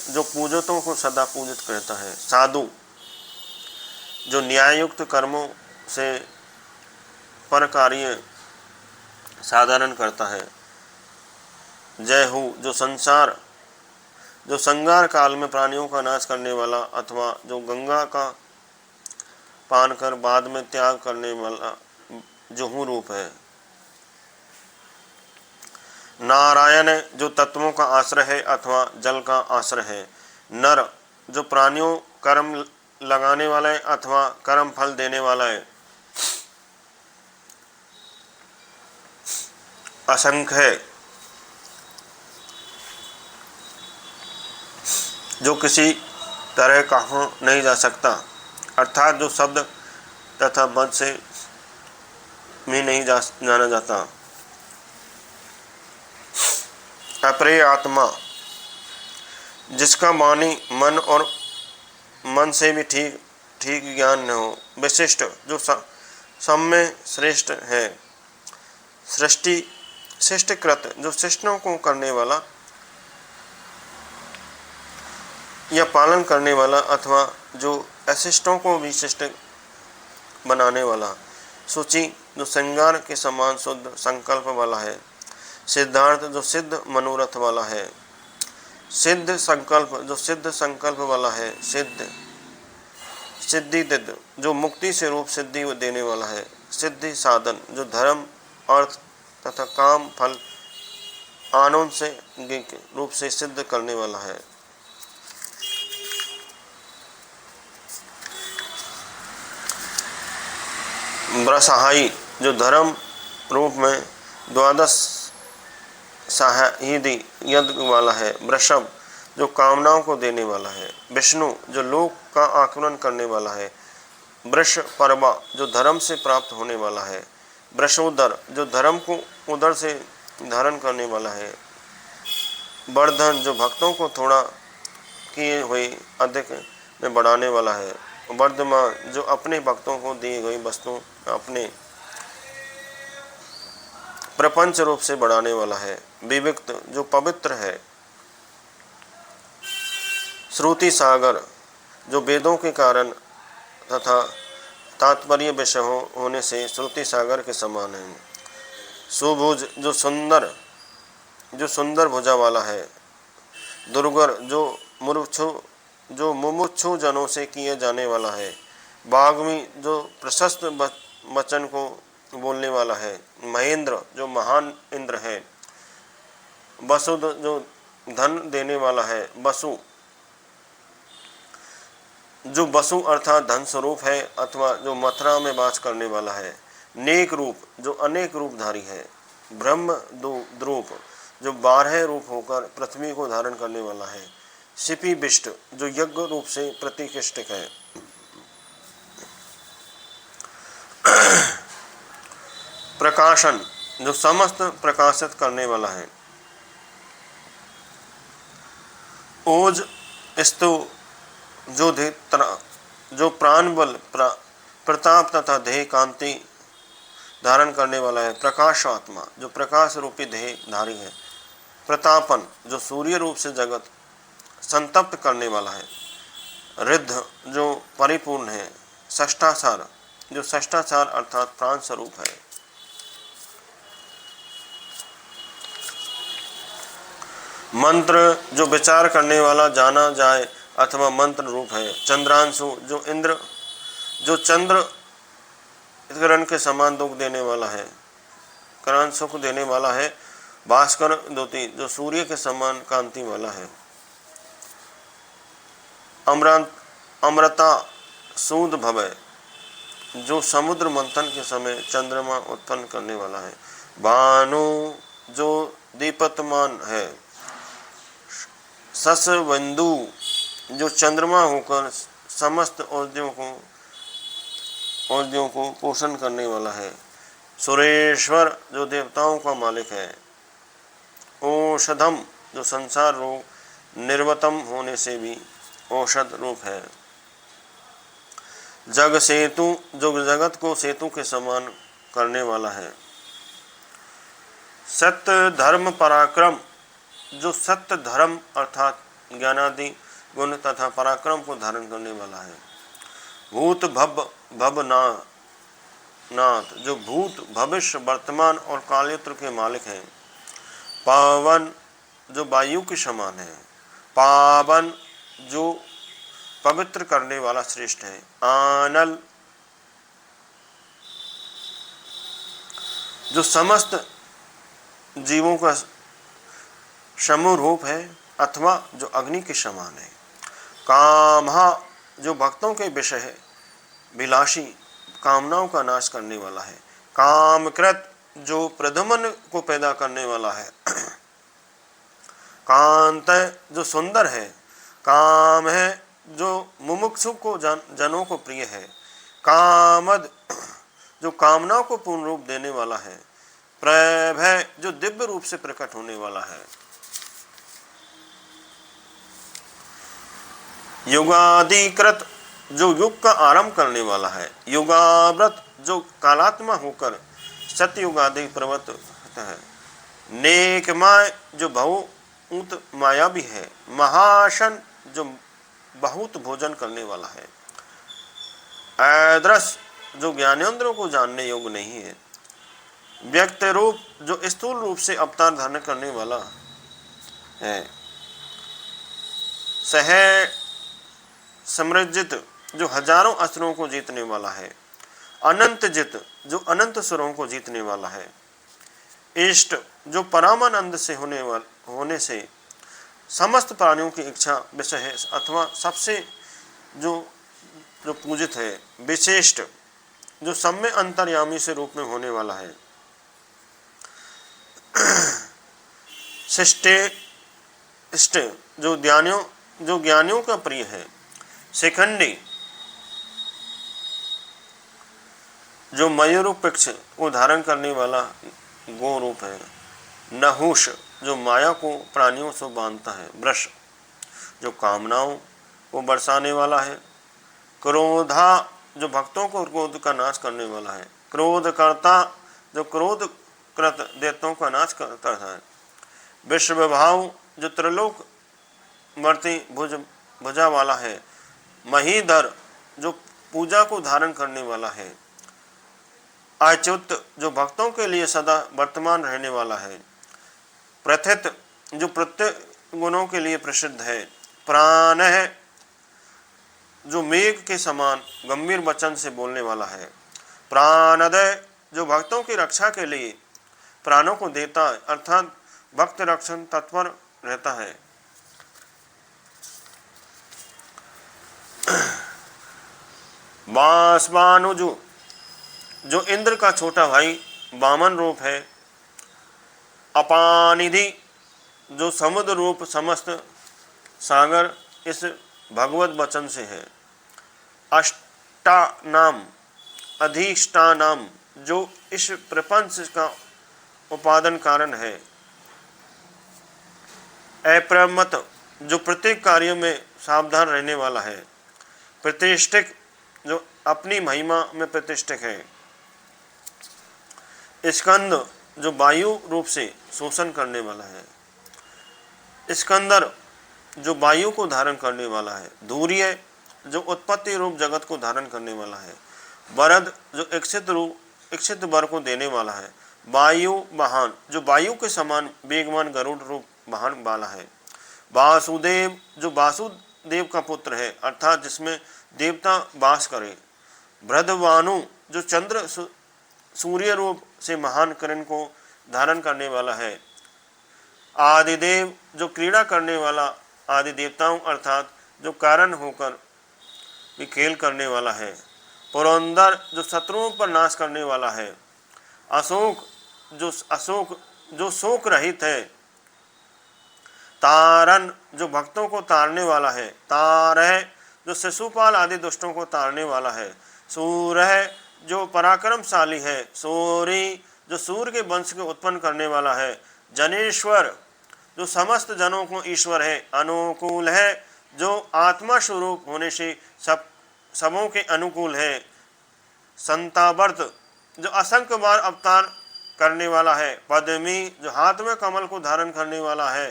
जो पूजकों को सदा पूजित करता है। साधु जो न्यायुक्त कर्मों से पर कार्य साधारण करता है। जय हो जो संगार काल में प्राणियों का नाश करने वाला अथवा जो गंगा का पान कर बाद में त्याग करने वाला जोहू रूप है। नारायण जो तत्वों का आश्रय है अथवा जल का आश्रय है। नर जो प्राणियों कर्म लगाने वाला है अथवा कर्म फल देने वाला है। असंख्य जो किसी तरह कहा नहीं जा सकता, अर्थात जो शब्द तथा मद से भी नहीं जाना जाता। अप्रिय आत्मा जिसका वाणी मन और मन से भी ठीक ज्ञान न हो। विशिष्ट जो सब में श्रेष्ठ है। सृष्टि शिष्टकृत जो शिष्टों को करने वाला या पालन करने वाला अथवा जो अशिष्टों को भी शिष्ट बनाने वाला। सूची जो श्रृंगार के समान शुद्ध संकल्प वाला है। सिद्धार्थ जो सिद्ध मनोरथ वाला है। सिद्ध संकल्प जो सिद्ध संकल्प वाला है। सिद्धिदिद जो मुक्ति से रूप सिद्धि देने वाला है। सिद्धि साधन जो धर्म अर्थ तथा काम फल आनंद से रूप से सिद्ध करने वाला है। ब्रसहाई जो धर्म रूप में द्वादश साहिदी यज्ञ वाला है। वृषभ जो कामनाओं को देने वाला है। विष्णु जो लोक का आकलन करने वाला है। वृष पर्वा जो धर्म से प्राप्त होने वाला है। वृषोदर जो धर्म को उदर से धारण करने वाला है। वर्धन जो भक्तों को थोड़ा किए हुए अधिक में बढ़ाने वाला है। वर्धमान जो अपने भक्तों को दी गई वस्तु अपने प्रपंच रूप से बढ़ाने वाला है। विविक्त जो पवित्र है। श्रुति सागर जो वेदों के कारण तथा तात्पर्य विषय होने से श्रुति सागर के समान है। सुभुज जो सुंदर भुजा वाला है। दुर्गर जो मुमुक्षु जनों से किए जाने वाला है। वाग्मी जो प्रशस्त वचन को बोलने वाला है। महेंद्र जो महान इंद्र है। वसुद जो धन देने वाला है। जो वसु अर्थात धन स्वरूप है अथवा जो मथुरा में वास करने वाला है। नेक रूप जो अनेक रूपधारी है। ब्रह्म द्रूप जो 12 रूप होकर पृथ्वी को धारण करने वाला है। शिपी बिष्ट जो यज्ञ रूप से प्रतिष्ठित है। प्रकाशन जो समस्त प्रकाशित करने वाला है। ओज स्तु जो प्राण बल प्रताप तथा देह कांति धारण करने वाला है। प्रकाश आत्मा जो प्रकाश रूपी देह धारी है। प्रतापन जो सूर्य रूप से जगत संतप्त करने वाला है। रिद्ध जो परिपूर्ण है। षष्ठाचार जो षष्ठाचार अर्थात प्राण स्वरूप है। मंत्र जो विचार करने वाला जाना जाए अथवा मंत्र रूप है। चंद्रांशु जो इंद्र जो चंद्र किरण के समान दुख देने वाला है। करण सुख देने वाला है। भास्कर द्योति जो सूर्य के समान कांति वाला है। अमृता सूद भवय जो समुद्र मंथन के समय चंद्रमा उत्पन्न करने वाला है। भानु जो दीपतमान है। ससवंदु जो चंद्रमा होकर समस्त औषधियों को पोषण करने वाला है। सुरेश्वर जो देवताओं का मालिक है। औषधम जो संसार रोग निर्वतम होने से भी औषध रूप है। जग सेतु जो जगत को सेतु के समान करने वाला है। सत्य धर्म पराक्रम जो सत्य धर्म अर्थात ज्ञानादि गुण तथा पराक्रम को धारण करने वाला है। भूत भवनाथ जो भूत भविष्य वर्तमान और कालयुग के मालिक हैं। पावन जो वायु के समान है। पावन जो पवित्र करने वाला श्रेष्ठ है। आनल जो समस्त जीवों का समूह रूप है अथवा जो अग्नि के समान है। कामहा जो भक्तों के विषय है। विलासी कामनाओं का नाश करने वाला है। कामकृत जो प्रधमन को पैदा करने वाला है। कांत जो सुंदर है। काम है जो मुमुक्षु को जनों को प्रिय है। कामद जो कामनाओं को पूर्ण रूप देने वाला है। प्रभय जो दिव्य रूप से प्रकट होने वाला है। युगादिकृत जो युग का आरंभ करने वाला है। युगाव्रत जो कालात्मा होकर सतयुग आदि प्रवृत्त है। नेकमाय जो बहुत माया भी है। महाशन जो बहुत भोजन करने वाला है। ऐदृश जो ज्ञानेंद्रों को जानने योग्य नहीं है। व्यक्त रूप जो स्थूल रूप से अवतार धारण करने वाला है। सह समृजित जो हजारों असुरों को जीतने वाला है। अनंत जित जो अनंत सुरों को जीतने वाला है। इष्ट जो परमानंद से होने से समस्त प्राणियों की इच्छा विषय है, अथवा सबसे जो जो पूजित है, विशिष्ट जो सब में अंतर्यामी से रूप में होने वाला है, शिष्ट जो ज्ञानियों का प्रिय है, शिखंडी जो मयूरपक्ष को धारण करने वाला गो रूप है, नहुष जो माया को प्राणियों से बांधता है, वृष जो कामनाओं को बरसाने वाला है, क्रोधा जो भक्तों को क्रोध का नाश करने वाला है, क्रोधकर्ता जो क्रोध कृत दैत्यों का नाश करता है, विश्वभाव जो त्रिलोक वर्ती भुजा वाला है, महीधर जो पूजा को धारण करने वाला है, अच्युत जो भक्तों के लिए सदा वर्तमान रहने वाला है, प्रथित जो प्रत्येक गुणों के लिए प्रसिद्ध है, प्राण है जो मेघ के समान गंभीर वचन से बोलने वाला है, प्राणदय जो भक्तों की रक्षा के लिए प्राणों को देता है, अर्थात भक्त रक्षण तत्पर रहता है, बाष्पानुजु जो इंद्र का छोटा भाई वामन रूप है, अपानिधि जो समुद्र रूप समस्त सागर इस भगवत वचन से है, अष्टानाम अधिष्ठानाम जो इस प्रपंच का उपादान कारण है, अप्रमत जो प्रत्येक कार्य में सावधान रहने वाला है, प्रतिष्ठिक जो अपनी महिमा में प्रतिष्ठित है, स्कंद जो वायु रूप से शोषण करने वाला है, स्कंदर जो वायु को धारण करने वाला है, धूर्य जो उत्पत्ति रूप जगत को धारण करने वाला है, वरद जो इच्छित वर को देने वाला है, वायु वाहन जो वायु के समान वेगवान गरुड़ रूप वाहन वाला है, वासुदेव जो वासुदेव का पुत्र है, अर्थात जिसमें देवता वास करे, भ्रदवानु जो चंद्र सूर्य रूप से महान किरण को धारण करने वाला है, आदिदेव जो क्रीड़ा करने वाला आदि देवताओं अर्थात जो कारण होकर भी खेल करने वाला है, पुरंदर जो शत्रुओं पर नाश करने वाला है, अशोक जो शोक रहित है, तारन जो भक्तों को तारने वाला है, तारह जो शिशुपाल आदि दुष्टों को तारने वाला है, सूरह जो पराक्रमशाली है, सूरी जो सूर्य के वंश को उत्पन्न करने वाला है, जनेश्वर जो समस्त जनों को ईश्वर है, अनुकूल है जो आत्मा स्वरूप होने से सबों के अनुकूल है, संतावर्त जो असंख्य बार अवतार करने वाला है, पद्मी जो हाथ में कमल को धारण करने वाला है,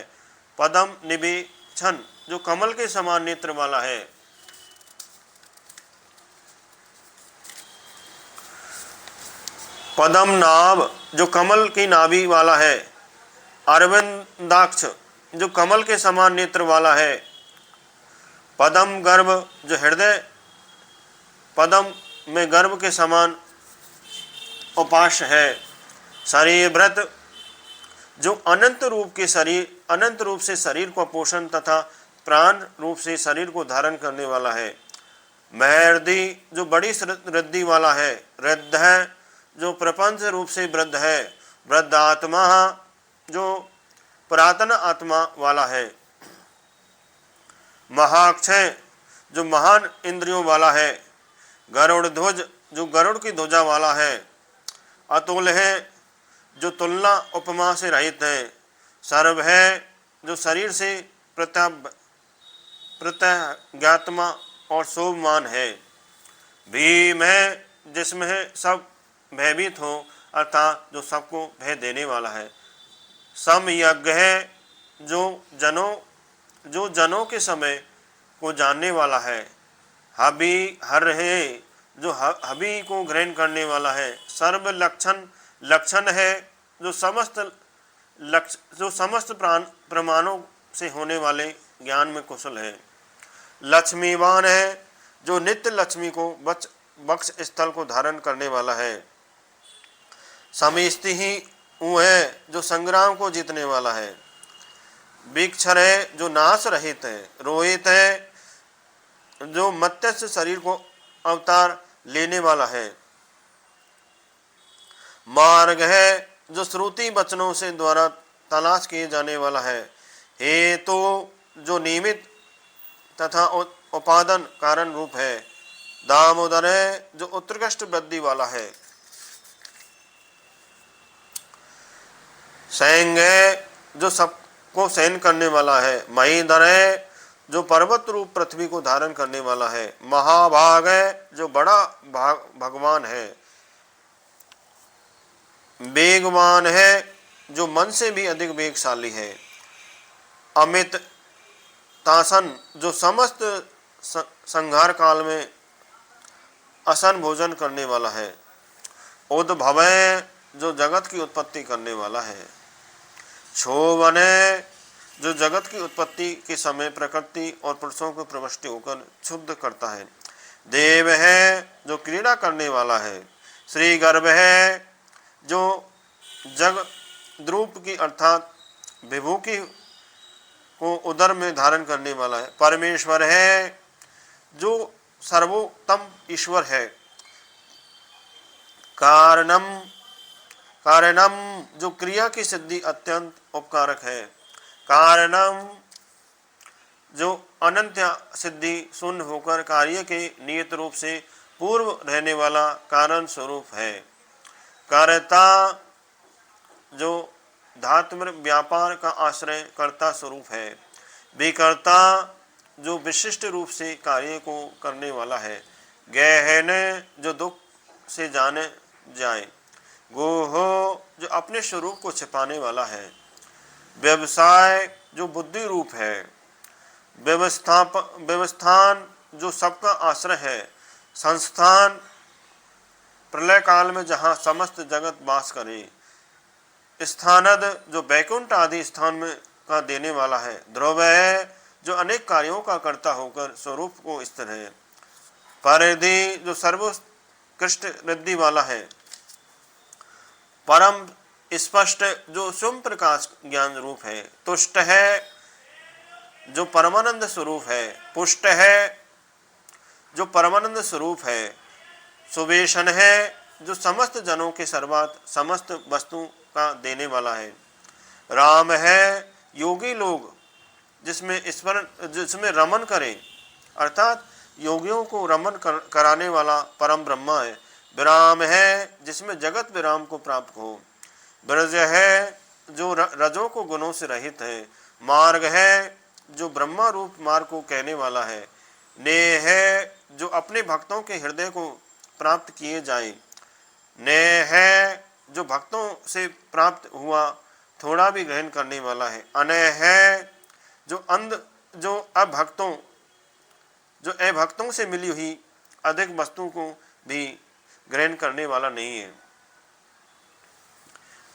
पदम निवेक्षण जो कमल के समान नेत्र वाला है, पदम नाभ जो कमल की नाभि वाला है, अरविंदाक्ष जो कमल के समान नेत्र वाला है, पदम गर्भ जो हृदय पदम में गर्भ के समान उपास्य है, शरीरभृत जो अनंत रूप से शरीर को पोषण तथा प्राण रूप से शरीर को धारण करने वाला है, महर्दि जो बड़ी वृद्धि वाला है, वृद्ध है जो प्रपंच रूप से वृद्ध है, वृद्ध आत्मा जो पुरातन आत्मा वाला है, महाक्षय जो महान इंद्रियों वाला है, गरुड़ ध्वज जो गरुड़ की ध्वजा वाला है, अतुल है जो तुलना उपमा से रहित है, सर्व है जो शरीर से प्रत्यज्ञात्मा और शोभमान है, भीम है जिसमें है सब भयभीत हो अर्थात जो सबको भय देने वाला है, समयज्ञ है जो जनों के समय को जानने वाला है, हर है जो हबी को ग्रहण करने वाला है, सर्व लक्षण है जो समस्त प्रमाणों से होने वाले ज्ञान में कुशल है, लक्ष्मीवान है जो नित्य लक्ष्मी को वक्ष स्थल को धारण करने वाला है, समेस्ति ही वो है जो संग्राम को जीतने वाला है। वीक्षर है जो नाश रहित है। रोहित है जो मत्स्य शरीर को अवतार लेने वाला है। मार्ग है जो श्रुति वचनों से द्वारा तलाश किए जाने वाला है। हेतु तो जो निमित्त तथा उपादान कारण रूप है। दामोदर है जो उत्कृष्ट वृद्धि वाला है। सैंग है जो सबको सहन करने वाला है। महीधर है जो पर्वत रूप पृथ्वी को धारण करने वाला है। महाभाग है जो बड़ा भगवान है। वेगवान है जो मन से भी अधिक वेगशाली है। अमित तासन जो समस्त संहार काल में असन भोजन करने वाला है। उद्भव जो जगत की उत्पत्ति करने वाला है। क्षोभन जो जगत की उत्पत्ति के समय प्रकृति और पुरुषों को प्रविष्ट होकर क्षुब्ध करता है। देव है जो क्रीड़ा करने वाला है। श्री गर्भ है जो जग द्रूप की अर्थात विभू की को उदर में धारण करने वाला है। परमेश्वर है जो सर्वोत्तम ईश्वर है। कारणम जो क्रिया की सिद्धि अत्यंत उपकारक है। कारणम जो अनंत सिद्धि शून्य होकर कार्य के नियत रूप से पूर्व रहने वाला कारण स्वरूप है। कर्ता जो धात्म्य व्यापार का आश्रय कर्ता स्वरूप है। विकर्ता जो विशिष्ट रूप से कार्य को करने वाला है। गहन जो दुख से जाने जाए। गोहो जो अपने स्वरूप को छिपाने वाला है। व्यवसाय जो बुद्धि रूप है। व्यवस्थान जो सबका आश्रय है। संस्थान प्रलय काल में जहाँ समस्त जगत वास करे। स्थानद जो बैकुंठ आदि स्थान में का देने वाला है। ध्रुव है जो अनेक कार्यों का कर्ता होकर स्वरूप को स्थिर है। परिधि जो सर्वोत्कृष्ट रिद्धि वाला है। परम स्पष्ट जो स्वयं प्रकाश ज्ञान रूप है। तुष्ट है जो परमानंद स्वरूप है। पुष्ट है जो परमानंद स्वरूप है। सुवेशन है जो समस्त जनों के सर्वात समस्त वस्तु का देने वाला है। राम है योगी लोग जिसमें रमन करें अर्थात योगियों को रमन कराने वाला परम ब्रह्मा है। विराम है जिसमें जगत विराम को प्राप्त हो। ब्रज है जो रजों को गुणों से रहित है। मार्ग है जो ब्रह्मा रूप मार्ग को कहने वाला है। नेह है जो अपने भक्तों के हृदय को प्राप्त किए जाए। नेह है जो भक्तों से प्राप्त हुआ थोड़ा भी ग्रहण करने वाला है। अनय है जो अभक्तों से मिली हुई अधिक वस्तु को भी ग्रहण करने वाला नहीं है।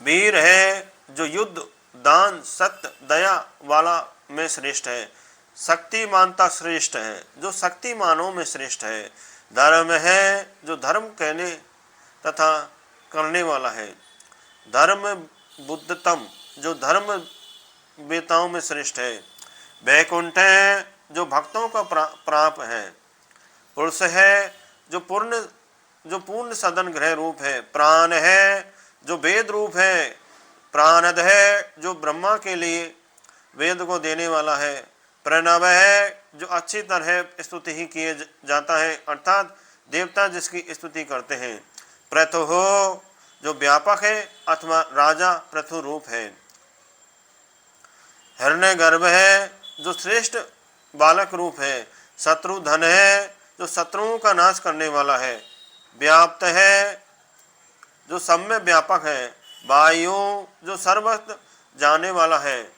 वीर है जो युद्ध दान सत्य दया वाला में श्रेष्ठ है। शक्तिमानता श्रेष्ठ है जो शक्तिमानों में श्रेष्ठ है। धर्म है जो धर्म कहने तथा करने वाला है। धर्म बुद्धतम जो धर्म वेताओं में श्रेष्ठ है। वैकुंठ है जो भक्तों का प्राप है। पुरुष है जो पूर्ण सदन ग्रह रूप है। प्राण है जो वेद रूप है। प्राणद है जो ब्रह्मा के लिए वेद को देने वाला है। प्रणव है जो अच्छी तरह स्तुति ही किए जाता है अर्थात देवता जिसकी स्तुति करते हैं। प्रथु हो जो व्यापक है अथवा राजा प्रथु रूप है। हिरण्य गर्भ है जो श्रेष्ठ बालक रूप है। शत्रुधन है जो शत्रुओं का नाश करने वाला है। व्याप्त है जो सब में व्यापक है। वायु जो सर्वत्र जाने वाला है।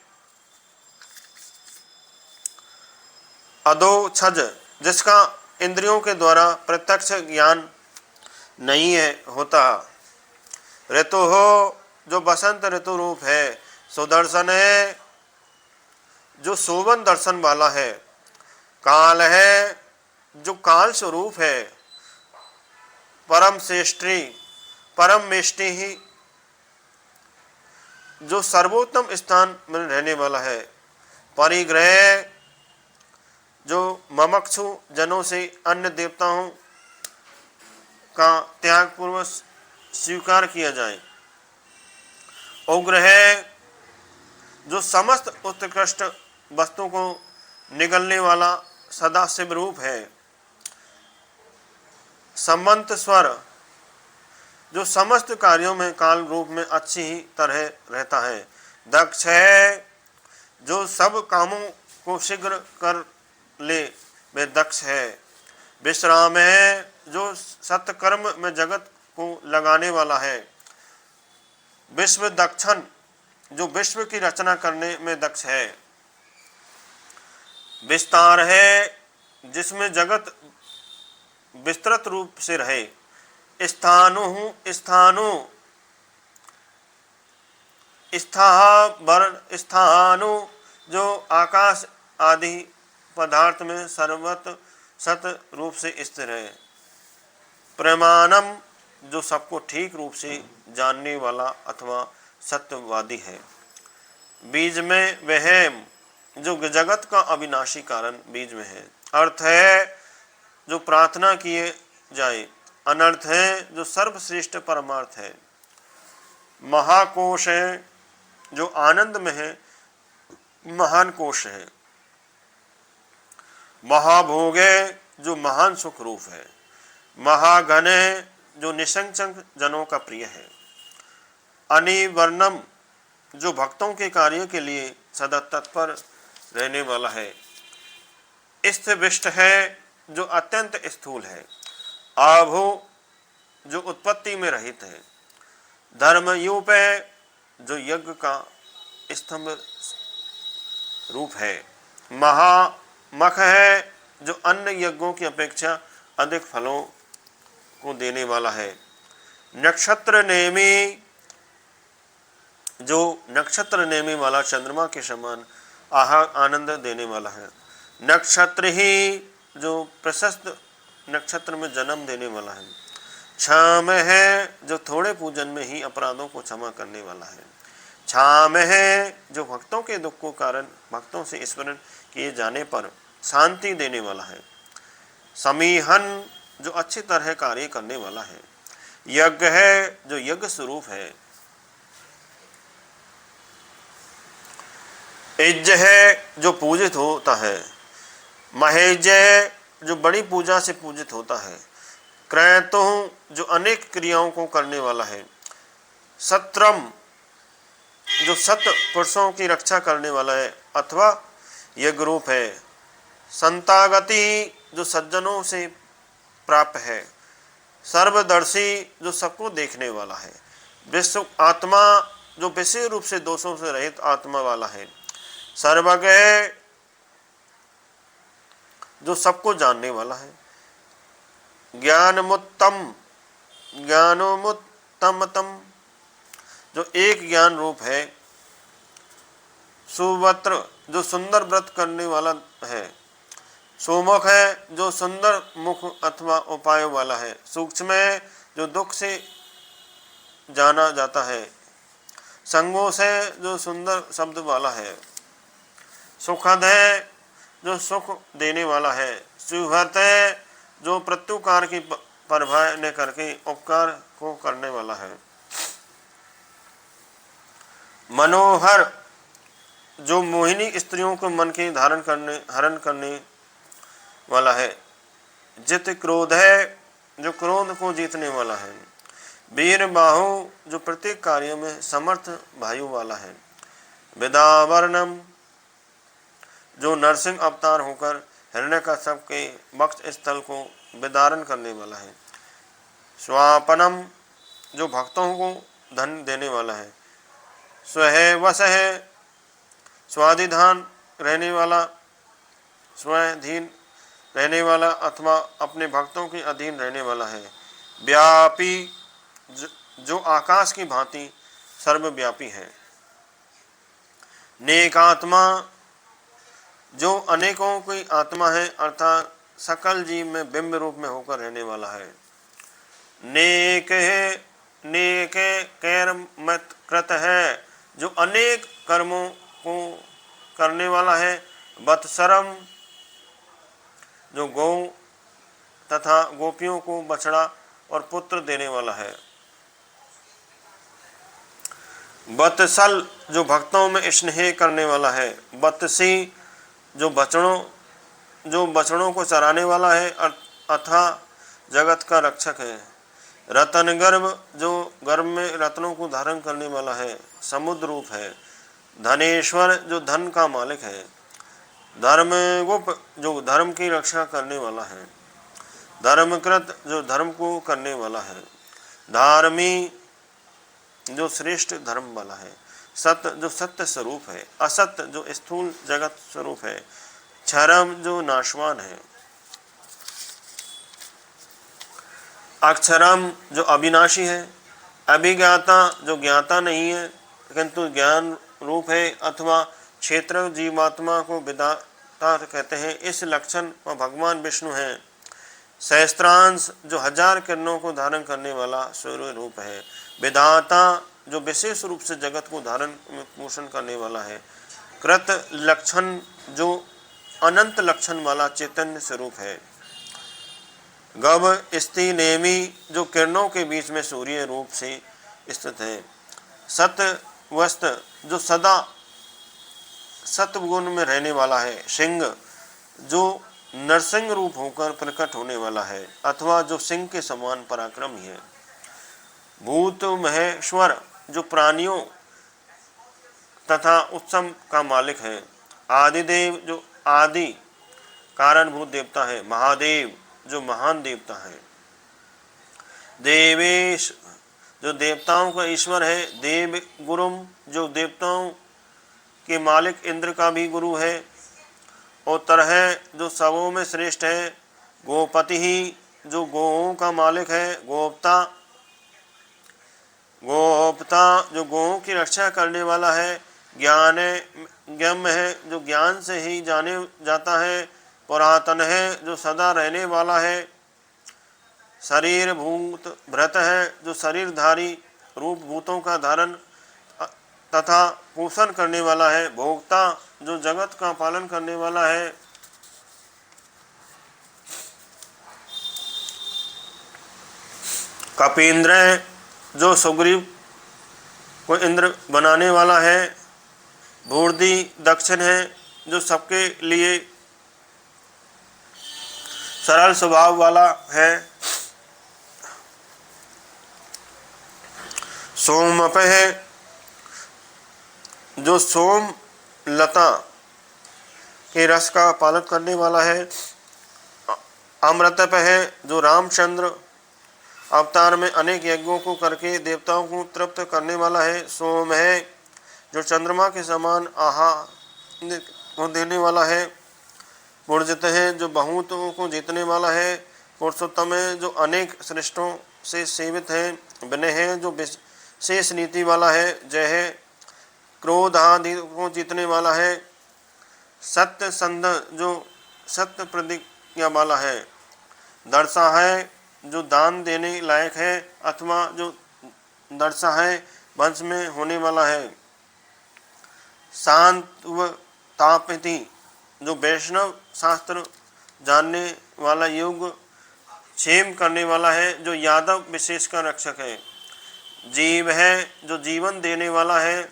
अधोक्षज जिसका इंद्रियों के द्वारा प्रत्यक्ष ज्ञान नहीं है होता। ऋतु हो जो बसंत ऋतु रूप है। सुदर्शन है जो शोभन दर्शन वाला है। काल है जो काल स्वरूप है। परम श्रेष्ठी परम मेष्टि ही जो सर्वोत्तम स्थान में रहने वाला है। परिग्रह, जो ममक्षु जनों से अन्य देवताओं का त्याग पूर्वक स्वीकार किया जाए। उग्रह, जो समस्त उत्कृष्ट वस्तुओं को निगलने वाला सदा शिव रूप है। संबंत स्वर, जो समस्त कार्यों में काल रूप में अच्छी ही तरह रहता है। दक्ष है, जो सब कामों को शीघ्र कर ले वे दक्ष है। विश्राम है, जो सत्कर्म में जगत को लगाने वाला है। विश्व दक्षण, जो विश्व की रचना करने में दक्ष है। विस्तार है, जिसमें जगत विस्तृत रूप से रहे। स्थानु, स्थानु, जो आकाश आदि पदार्थ में सर्वत सत रूप से स्थिर है। प्रमाणम, जो सबको ठीक रूप से जानने वाला अथवा सत्यवादी है। बीज में वह, जो जगत का अविनाशी कारण बीज में है। अर्थ है, जो प्रार्थना किए जाए। अनर्थ है, जो सर्वश्रेष्ठ परमार्थ है। महाकोश है, जो आनंद में है, महान कोश है। महाभोग है, जो महान सुख रूप है। महाघन है, जो निसंशक जनों का प्रिय है। अनिवर्णम, जो भक्तों के कार्य के लिए सदा तत्पर रहने वाला है। स्थिविष्ट है, जो अत्यंत स्थूल है। आभो, जो उत्पत्ति में रहित है। धर्मयूप है, जो यज्ञ का स्तंभ रूप है। महामख है, जो अन्य यज्ञों की अपेक्षा अधिक फलों को देने वाला है। नक्षत्र नेमी, जो नक्षत्र नेमी वाला चंद्रमा के समान आनंद देने वाला है। नक्षत्र ही, जो प्रशस्त नक्षत्र में जन्म देने वाला है। क्षम है, जो थोड़े पूजन में ही अपराधों को क्षमा करने वाला है। क्षाम है, जो भक्तों के दुख को कारण भक्तों से स्मरण किए जाने पर शांति देने वाला है। समीहन, जो अच्छी तरह कार्य करने वाला है। यज्ञ है, जो यज्ञ स्वरूप है। इज्ज है, जो पूजित होता है। महेजय, जो बड़ी पूजा से पूजित होता है। क्रयतु, जो अनेक क्रियाओं को करने वाला है। सत्रम, जो सत पुरुषों की रक्षा करने वाला है अथवा यज्ञ रूप है। संतागति, जो सज्जनों से प्राप्त है। सर्वदर्शी, जो सबको देखने वाला है। विश्व आत्मा, जो विशेष रूप से दोषों से रहित आत्मा वाला है। सर्वज्ञ, जो सबको जानने वाला है। ज्ञानमुत्तम, ज्ञानोमुत्तमतम, जो एक ज्ञान रूप है। सुवत्र, जो सुंदर व्रत करने वाला है। सुमुख है, जो सुंदर मुख अथवा उपाय वाला है। सूक्ष्म है, जो दुख से जाना जाता है। संगोष है, जो सुंदर शब्द वाला है। सुखद है, जो सुख देने वाला है। सुहृत है, जो प्रत्युकार की परवाह न करके उपकार को करने वाला है। मनोहर, जो मोहिनी स्त्रियों को मन के हरण करने वाला है। जित क्रोध है, जो क्रोध को जीतने वाला है। वीर बाहु, जो प्रत्येक कार्य में समर्थ वायु वाला है। विदावर्णम, जो नरसिंह अवतार होकर हिरण्यकश्यप के वक्ष स्थल को विदारण करने वाला है। स्वापनम, जो भक्तों को धन देने वाला है। स्ववश है, स्वाधिधान रहने वाला, स्वाधीन रहने वाला अथवा अपने भक्तों के अधीन रहने वाला है। व्यापी, जो आकाश की भांति सर्वव्यापी है। नेकात्मा, जो अनेकों की आत्मा है अर्थात सकल जीव में बिंब रूप में होकर रहने वाला है। नेक है, नेक कैर मत कृत है, जो अनेक कर्मों को करने वाला है। वत्सरम, जो गौ तथा गोपियों को बछड़ा और पुत्र देने वाला है। वत्सल, जो भक्तों में स्नेह करने वाला है। वत्सी, जो बछड़ों को चराने वाला है अथा जगत का रक्षक है। रतन गर्भ, जो गर्भ में रत्नों को धारण करने वाला है, समुद्र रूप है। धनेश्वर, जो धन का मालिक है। धर्मगुप, जो धर्म की रक्षा करने वाला है। धर्मकृत, जो धर्म को करने वाला है। धार्मी, जो श्रेष्ठ धर्म वाला है। सत्य, जो सत्य स्वरूप है। असत्य, जो स्थूल जगत स्वरूप है। क्षरम, जो नाशवान है। अक्षरम, जो अविनाशी है। अभिज्ञाता, जो ज्ञाता नहीं है किंतु ज्ञान रूप है। अथवा क्षेत्र, जीवात्मा को विधाता कहते हैं। इस लक्षण व भगवान विष्णु हैं। सहस्त्रांश, जो 1000 किरणों को धारण करने वाला सूर्य रूप है। विधाता, जो विशेष रूप से जगत को धारण पोषण करने वाला है। कृत लक्षण, जो अनंत लक्षण वाला चैतन्य स्वरूप है। गव स्ति नेमी, जो किरणों के बीच में सूर्य रूप से स्थित है। सत्वस्त, जो सदा सत्वगुण में रहने वाला है। सिंह, जो नरसिंह रूप होकर प्रकट होने वाला है अथवा जो सिंह के समान पराक्रमी है। भूत महेश्वर, जो प्राणियों तथा उत्सव का मालिक है। आदिदेव, जो आदि कारणभूत देवता है। महादेव, जो महान देवता है। देवेश, जो देवताओं का ईश्वर है। देव गुरुम, जो देवताओं के मालिक इंद्र का भी गुरु है। उत्तर है, जो सबों में श्रेष्ठ है। गोपति ही, जो गोओं का मालिक है। गोप्ता, जो गोओं की रक्षा करने वाला है। ज्ञान है, जो ज्ञान से ही जाने जाता है। पुरातन है, जो सदा रहने वाला है। शरीर भूत भृत है, जो शरीरधारी रूप भूतों का धारण तथा पोषण करने वाला है। भोक्ता, जो जगत का पालन करने वाला है। कपींद्र, जो सुग्रीव को इंद्र बनाने वाला है। भूर्दी दक्षिण है, जो सबके लिए सरल स्वभाव वाला है। सोमप है, जो सोम लता के रस का पालन करने वाला है। अमृतप है, जो रामचंद्र अवतार में अनेक यज्ञों को करके देवताओं को तृप्त करने वाला है। सोम है, जो चंद्रमा के समान आहार को देने वाला है। पुरजित है, जो बहुतों को जीतने वाला है। पुरुषोत्तम है, जो अनेक श्रेष्ठों से सेवित है। विनय है, जो शेष नीति वाला है। जय है, क्रोध आदि को जीतने वाला है। सत्य संध, जो सत्य प्रतिज्ञा वाला है। दर्शा है, जो दान देने लायक है अथवा जो दर्शा है वंश में होने वाला है। शांत व तापति, जो वैष्णव शास्त्र जानने वाला योग क्षेम करने वाला है। जो यादव विशेष का रक्षक है। जीव है, जो जीवन देने वाला है।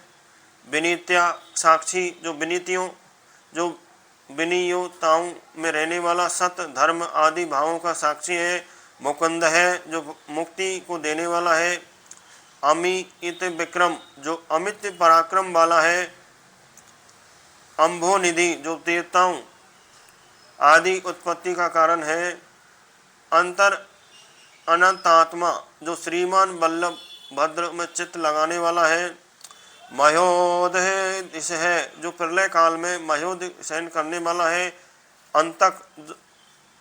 विनीत्या साक्षी, जो विनियोताओं में रहने वाला सत्य धर्म आदि भावों का साक्षी है। मुकुंद है, जो मुक्ति को देने वाला है। अमित विक्रम, जो अमित पराक्रम वाला है। अम्भो निधि, जो देवताओं आदि उत्पत्ति का कारण है। अंतर अनंतात्मा, जो श्रीमान वल्लभ भद्र में चित्त लगाने वाला है। महोद है, जो प्रलय काल में महोद सहन करने वाला है। अंतक,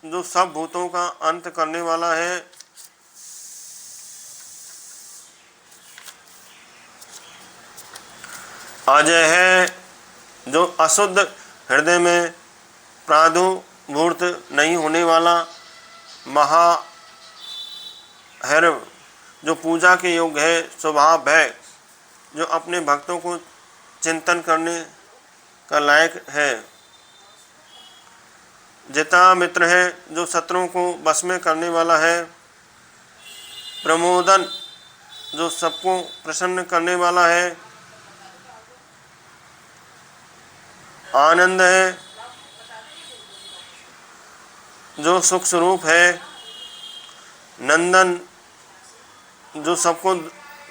जो सब भूतों का अंत करने वाला है। अजय है, जो अशुद्ध हृदय में प्रादुर्भूत नहीं होने वाला। महाहैर्व, जो पूजा के योग्य है। स्वभाव है, जो अपने भक्तों को चिंतन करने का लायक है। जिता मित्र है, जो शत्रुओं को बस में करने वाला है। प्रमोदन, जो सबको प्रसन्न करने वाला है। आनंद है, जो सुख स्वरूप है। नंदन, जो सबको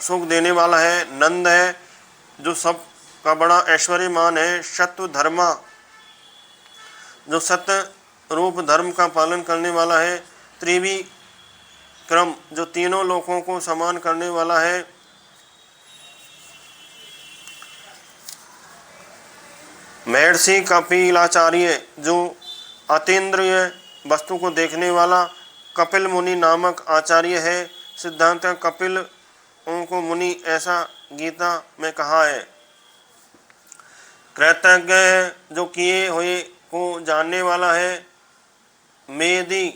सुख देने वाला है। नंद है, जो सब का बड़ा ऐश्वर्यमान है। सत्व धर्मा, जो सत्य रूप धर्म का पालन करने वाला है। त्रिविक्रम, जो तीनों लोकों को समान करने वाला है। महर्षि कपिलाचार्य, जो अतीन्द्रिय वस्तु को देखने वाला। कपिल मुनि नामक आचार्य है। सिद्धांत कपिल उनको मुनि ऐसा गीता में कहा है। कृतज्ञ, जो किए हुए को जानने वाला है। मेदी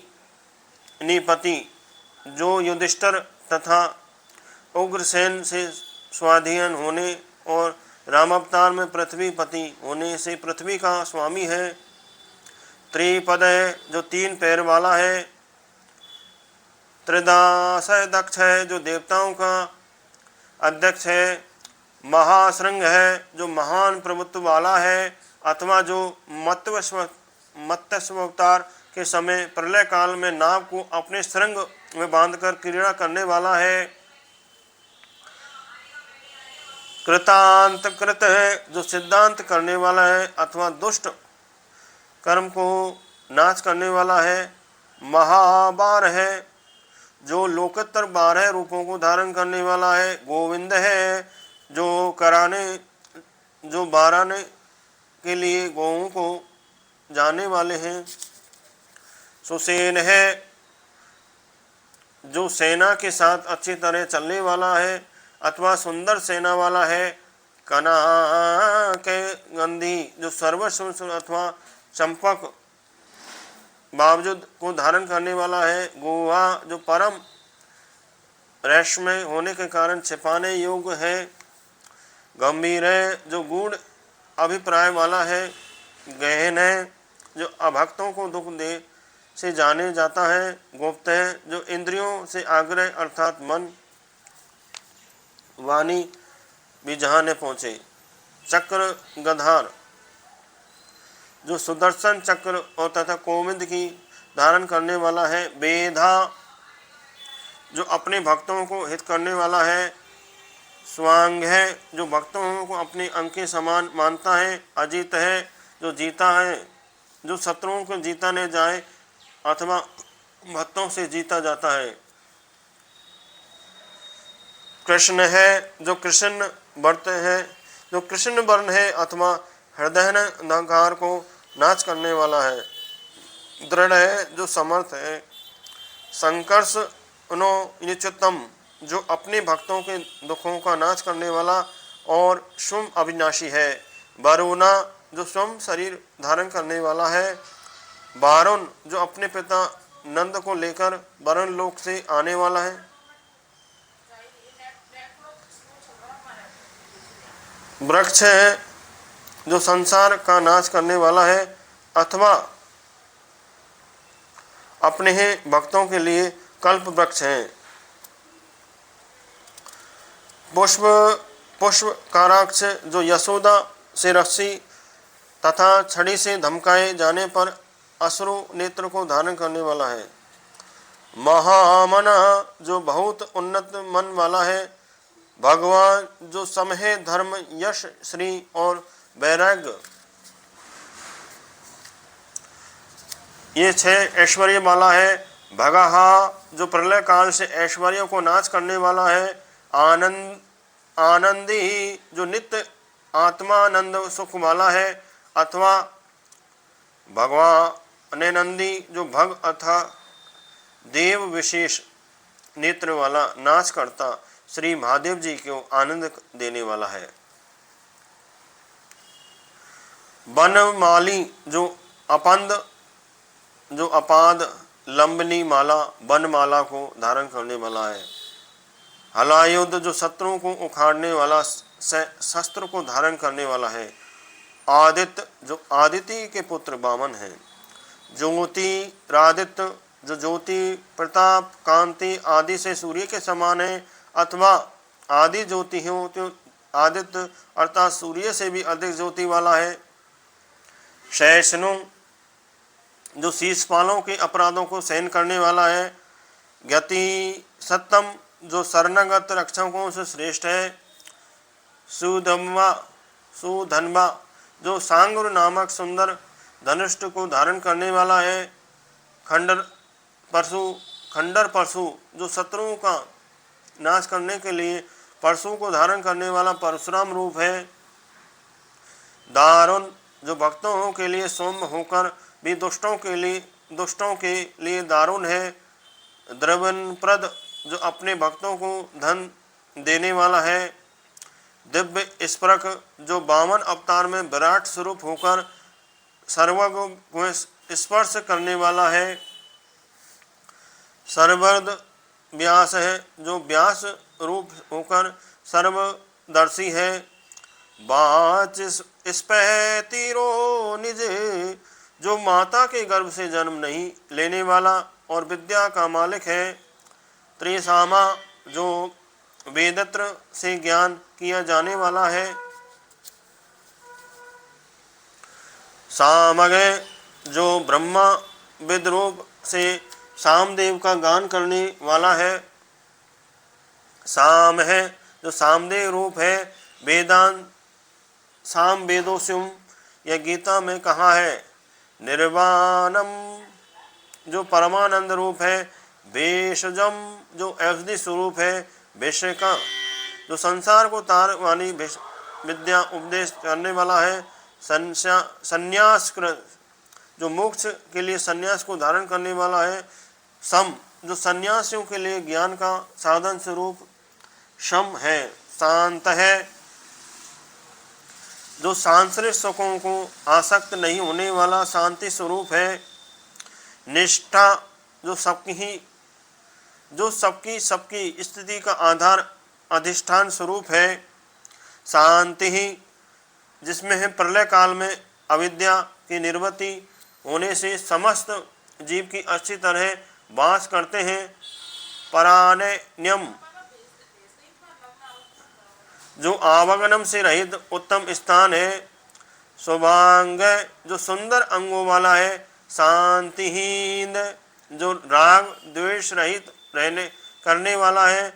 निपति, जो युधिष्ठिर तथा उग्रसेन से स्वाधीन होने और रामावतार में पृथ्वीपति होने से पृथ्वी का स्वामी है। त्रिपद है, जो 3 पैर वाला है। त्रिदास दक्ष है, जो देवताओं का अध्यक्ष है। महाशृंग है, जो महान प्रभुत्व वाला है, अथवा जो मत्स्य अवतार के समय प्रलय काल में नाव को अपने श्रृंग में बांधकर क्रीड़ा करने वाला है। कृतांत कृत है, जो सिद्धांत करने वाला है अथवा दुष्ट कर्म को नाश करने वाला है। महाबार है, जो लोकोत्तर 12 रूपों को धारण करने वाला है। गोविंद है, जो बाराने के लिए गौओं को जाने वाले हैं। सुसेन है, जो सेना के साथ अच्छी तरह चलने वाला है अथवा सुंदर सेना वाला है। कना के गंधी, जो सर्वसुंदर अथवा चंपक बावजूद को धारण करने वाला है। गोवा, जो परम रहस्यमय होने के कारण छिपाने योग्य है। गंभीर है, जो गूढ़ अभिप्राय वाला है। गहन है, जो अभक्तों को दुख दे से जाने जाता है। गुप्त है, जो इंद्रियों से आग्रह अर्थात मन वाणी भी जहाँ न पहुँचे। चक्र गधार, जो सुदर्शन चक्र और तथा कोविंद की धारण करने वाला है। बेधा, जो अपने भक्तों को हित करने वाला है। स्वांग है, जो भक्तों को अपने अंग के समान मानता है। अजीत है, जो जीता है, जो शत्रुओं को जीता न जाए अथवा भक्तों से जीता जाता है। कृष्ण है, जो कृष्ण वर्ण है अथवा हृदय नकार को नाश करने वाला है। दृढ़ है, जो समर्थ है। संकर्ष निचतम, जो अपने भक्तों के दुखों का नाश करने वाला और शुभ अविनाशी है। वरुणा, जो स्वयं शरीर धारण करने वाला है। वारुण, जो अपने पिता नंद को लेकर वरुण लोक से आने वाला है। वृक्ष है, जो संसार का नाश करने वाला है अथवा अपने ही भक्तों के लिए कल्प वृक्ष है। पुष्प काराक्ष, जो यशोदा से रस्सी तथा छड़ी से धमकाए जाने पर अश्रु नेत्र को धारण करने वाला है। महामना, जो बहुत उन्नत मन वाला है। भगवान, जो समहे धर्म यश श्री और वैराग्य, ये 6 ऐश्वर्य वाला है। भगहा, जो प्रलय काल से ऐश्वर्यों को नाश करने वाला है। आनंदी, जो नित्य आत्मानंद सुख वाला है अथवा भगवान नंदी, जो भग अथा देव विशेष नेत्र वाला नाच करता श्री महादेव जी को आनंद देने वाला है। बनमाली, जो अपाद लंबनी माला बनमाला को धारण करने वाला है। हलायुध, जो शत्रुओं को उखाड़ने वाला शस्त्र को धारण करने वाला है। आदित्य जो आदिति के पुत्र वामन है। ज्योतिरादित्य जो ज्योति प्रताप कांति आदि से सूर्य के समान है अथवा आदि ज्योति हो तो आदित्य अर्थात सूर्य से भी अधिक ज्योति वाला है। शैषनु जो शीर्षपालों के अपराधों को सहन करने वाला है। गति सत्तम जो शरणागत रक्षकों से श्रेष्ठ है। सुधन्वा जो सांगुर नामक सुंदर धनुष को धारण करने वाला है। खंडर परशु जो शत्रुओं का नाश करने के लिए परशु को धारण करने वाला परशुराम रूप है। दारुण जो भक्तों के लिए सौम्य होकर भी दुष्टों के लिए दारुण है। द्रवनप्रद जो अपने भक्तों को धन देने वाला है। दिव्य स्पर्क जो वामन अवतार में विराट स्वरूप होकर सर्वज्ञ को स्पर्श करने वाला है। सर्वद व्यास है जो व्यास रूप होकर सर्वदर्शी है। बाच स्पैतिरो निज जो माता के गर्भ से जन्म नहीं लेने वाला और विद्या का मालिक है। त्रिसामा जो वेदत्र से ज्ञान किया जाने वाला है। सामगे जो ब्रह्मा विद रूप से सामदेव का गान करने वाला है। साम है जो सामदेव रूप है। वेदांत साम वेदोस्युम यह गीता में कहा है। निर्वाणम जो परमानंद रूप है। भेषजम जो औषधि स्वरूप है। विषय का जो संसार को तार वाली विद्या उपदेश करने वाला है। संन्यास जो मोक्ष के लिए संन्यास को धारण करने वाला है। सम जो सन्यासियों के लिए ज्ञान का साधन स्वरूप शम है। शांत है जो सांसारिक सुखों को आसक्त नहीं होने वाला शांति स्वरूप है। निष्ठा जो सबकी स्थिति का आधार अधिष्ठान स्वरूप है। शांति ही जिसमें है प्रलय काल में अविद्या की निर्वृत्ति होने से समस्त जीव की अच्छी तरह वास करते हैं। पराण्यम जो आवागमन से रहित उत्तम स्थान है। शुभांग जो सुंदर अंगों वाला है। शांतिहीन जो राग द्वेष रहित रहने करने वाला है।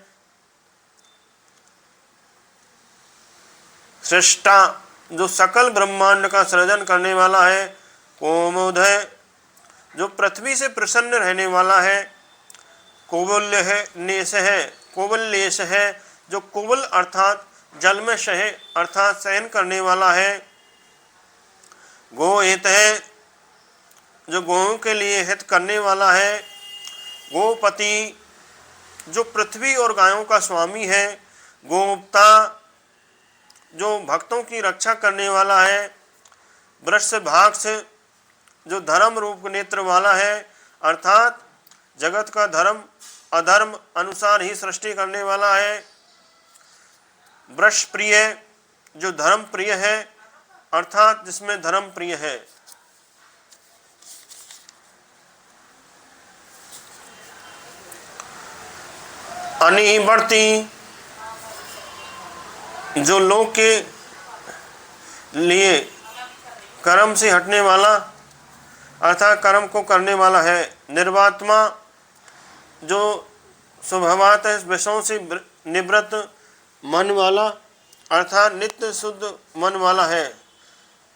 सृष्टा जो सकल ब्रह्मांड का सृजन करने वाला है। कोमुद है जो पृथ्वी से प्रसन्न रहने वाला है। कोवल्य है कोवल्येश है जो कोवल अर्थात जल में शहे अर्थात शयन करने वाला है। गोहित है जो गौओं के लिए हित करने वाला है। गोपति जो पृथ्वी और गायों का स्वामी है। गोप्ता जो भक्तों की रक्षा करने वाला है। वृषभाक्ष जो धर्म रूप नेत्र वाला है अर्थात जगत का धर्म अधर्म अनुसार ही सृष्टि करने वाला है। वृष प्रिय जो धर्म प्रिय है अर्थात जिसमें धर्म प्रिय है। अनिवर्ती जो लोक के लिए कर्म से हटने वाला अर्थात कर्म को करने वाला है। निर्वात्मा जो स्वभावत विषयों से निवृत्त मन वाला अर्थात नित्य शुद्ध मन वाला है।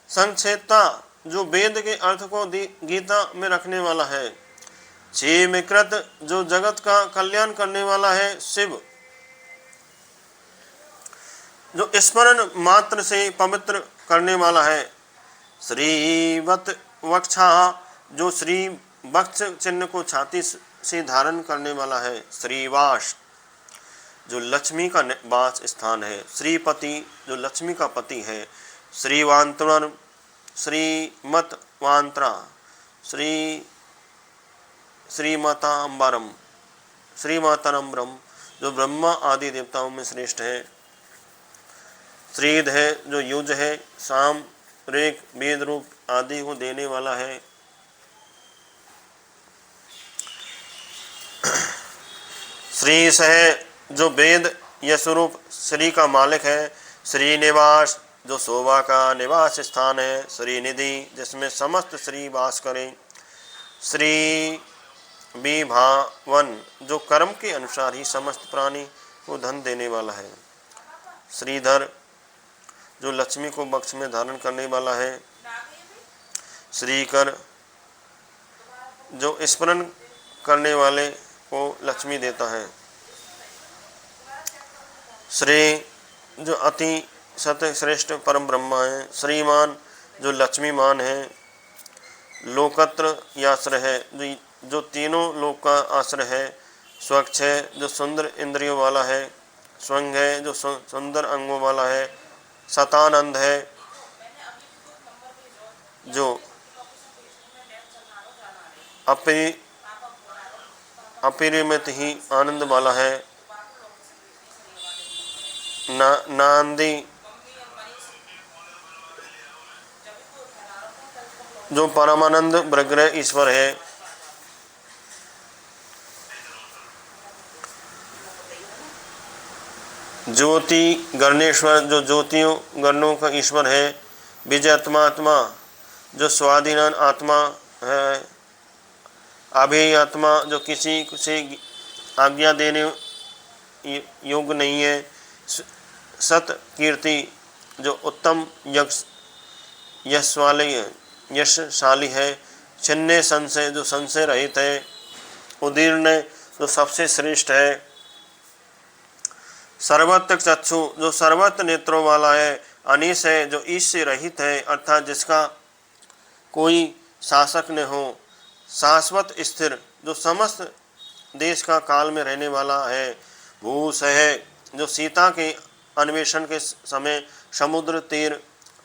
संक्षेपता जो वेद के अर्थ को गीता में रखने वाला है। क्षेमकृत जो जगत का कल्याण करने वाला है। शिव जो स्मरण मात्र से पवित्र करने वाला है। श्रीवत वक्षा जो श्री वक्ष चिन्ह को छाती से धारण करने वाला है। श्रीवास जो लक्ष्मी का वास स्थान है। श्रीपति जो लक्ष्मी का पति है। श्रीवांतरण श्रीमतवांतरा श्रीमाताम्बरम श्रीमातरम्बरम जो ब्रह्मा आदि देवताओं में श्रेष्ठ है। श्रीद है जो युज है, साम रेख वेद रूप आदि को देने वाला है। श्रीस है जो वेद यह स्वरूप श्री का मालिक है। श्रीनिवास जो शोभा का निवास स्थान है। श्रीनिधि जिसमें समस्त श्री वास करें। श्री विभावन जो कर्म के अनुसार ही समस्त प्राणी को धन देने वाला है। श्रीधर जो लक्ष्मी को बक्ष में धारण करने वाला है। श्रीकर जो स्मरण करने वाले को लक्ष्मी देता है। श्री जो अति सत्य श्रेष्ठ परम ब्रह्मा है। श्रीमान जो लक्ष्मीमान है। लोकत्र आश्रय है जो तीनों लोक का आश्रय है। स्वच्छ है जो सुंदर इंद्रियों वाला है। स्वंग है जो सुंदर अंगों वाला है। सतानंद है जो अपरिमित ही आनंद वाला है। नांदी जो परमानंद ब्रग्रह ईश्वर है। ज्योति गणेश्वर जो ज्योतियों गणों का ईश्वर है। विजयात्मा जो स्वाधीन आत्मा है। अभेय आत्मा जो किसी से आज्ञा देने योग्य नहीं है। सत कीर्ति जो उत्तम यशशाली है। छिन्ने संशय जो संशय रहित है। उदीर्ण जो सबसे श्रेष्ठ है। सर्वत्र चक्षु जो सर्वत्र नेत्रों वाला है। अनीश है जो ईश से रहित है अर्थात जिसका कोई शासक न हो। शाश्वत स्थिर जो समस्त देश का काल में रहने वाला है। भूस है जो सीता के अन्वेषण के समय समुद्र तीर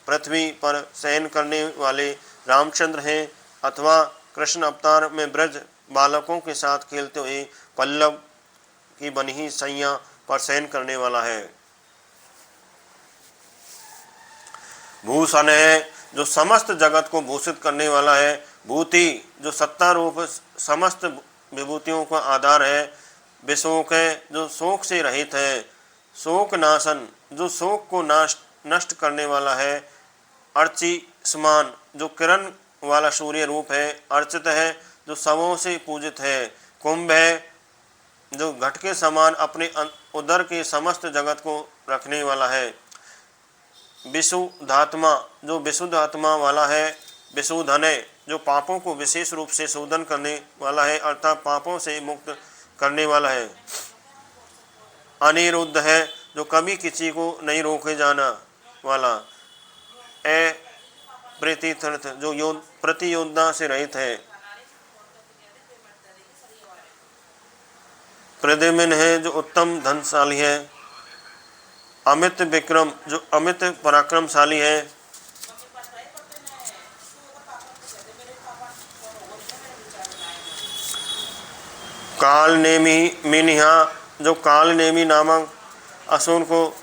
पृथ्वी पर शयन करने वाले रामचंद्र हैं अथवा कृष्ण अवतार में ब्रज बालकों के साथ खेलते हुए पल्लव की बनी सैया पर शयन करने वाला है। भूषण है जो समस्त जगत को भूषित करने वाला है। भूति जो सत्ता रूप समस्त विभूतियों का आधार है। विशोक है जो शोक से रहित है। शोक नाशन जो शोक को नष्ट करने वाला है। अर्ची समान जो किरण वाला सूर्य रूप है। अर्चित है जो सबों से पूजित है। कुंभ है जो घट के समान अपने उदर के समस्त जगत को रखने वाला है। विशुद्धात्मा जो विशुद्ध आत्मा वाला है। विशुद्धन है जो पापों को विशेष रूप से शोधन करने वाला है अर्थात पापों से मुक्त करने वाला है। अनिरुद्ध है जो कभी किसी को नहीं रोके जाना वाला। प्रतिथर्थ जो प्रतियोद्धा से रहित है। प्रद्युम्न है जो उत्तम धनशाली है। अमित विक्रम जो अमित पराक्रमशाली है। काल नेमी मिनिहा जो काल नेमी नामक असुर को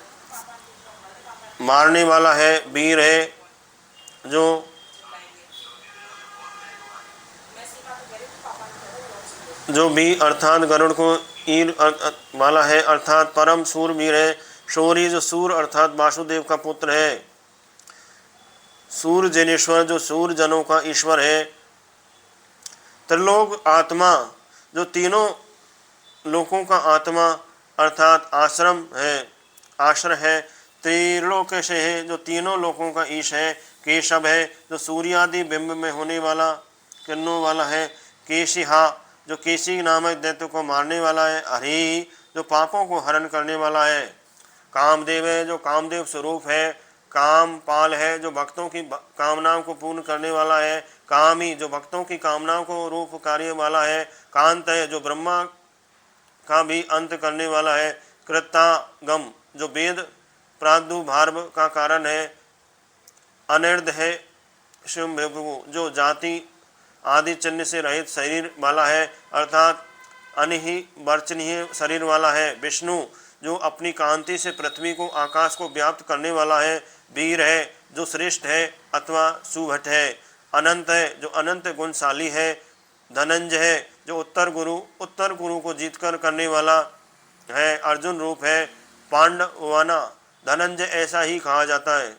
मारने वाला है। वीर है जो भी अर्थात गरुड़ को ईर वाला है अर्थात परम सूरवीर है। शौर्य जो सूर अर्थात वासुदेव का पुत्र है। सूर जनेश्वर जो सूर जनों का ईश्वर है। त्रिलोक आत्मा जो तीनों लोकों का आत्मा अर्थात आश्रम है आश्रय है। त्रिलोक से है जो तीनों लोकों का ईश है। केशव है जो सूर्य आदि बिंब में होने वाला किरणों वाला है। केशिहा जो केशी नामक दैत्य को मारने वाला है। हरि जो पापों को हरण करने वाला है। कामदेव है जो कामदेव स्वरूप है। कामपाल है जो भक्तों की कामनाओं को पूर्ण करने वाला है। कामी जो भक्तों की कामनाओं को रूप कार्य वाला है। कांत है जो ब्रह्मा का भी अंत करने वाला है। कृतागम जो वेद प्रादुर्भाव का कारण है। अनिर्द है शिव जो जाति आदि चिन्ह से रहित शरीर वाला है अर्थात अनिहि वर्चनीय शरीर वाला है। विष्णु जो अपनी कांति से पृथ्वी को आकाश को व्याप्त करने वाला है। वीर है जो श्रेष्ठ है अथवा सुभट है। अनंत है जो अनंत गुणशाली है। धनंजय है जो उत्तर गुरु को जीतकर करने वाला है। अर्जुन रूप है। पांडवाना धनंजय ऐसा ही कहा जाता है।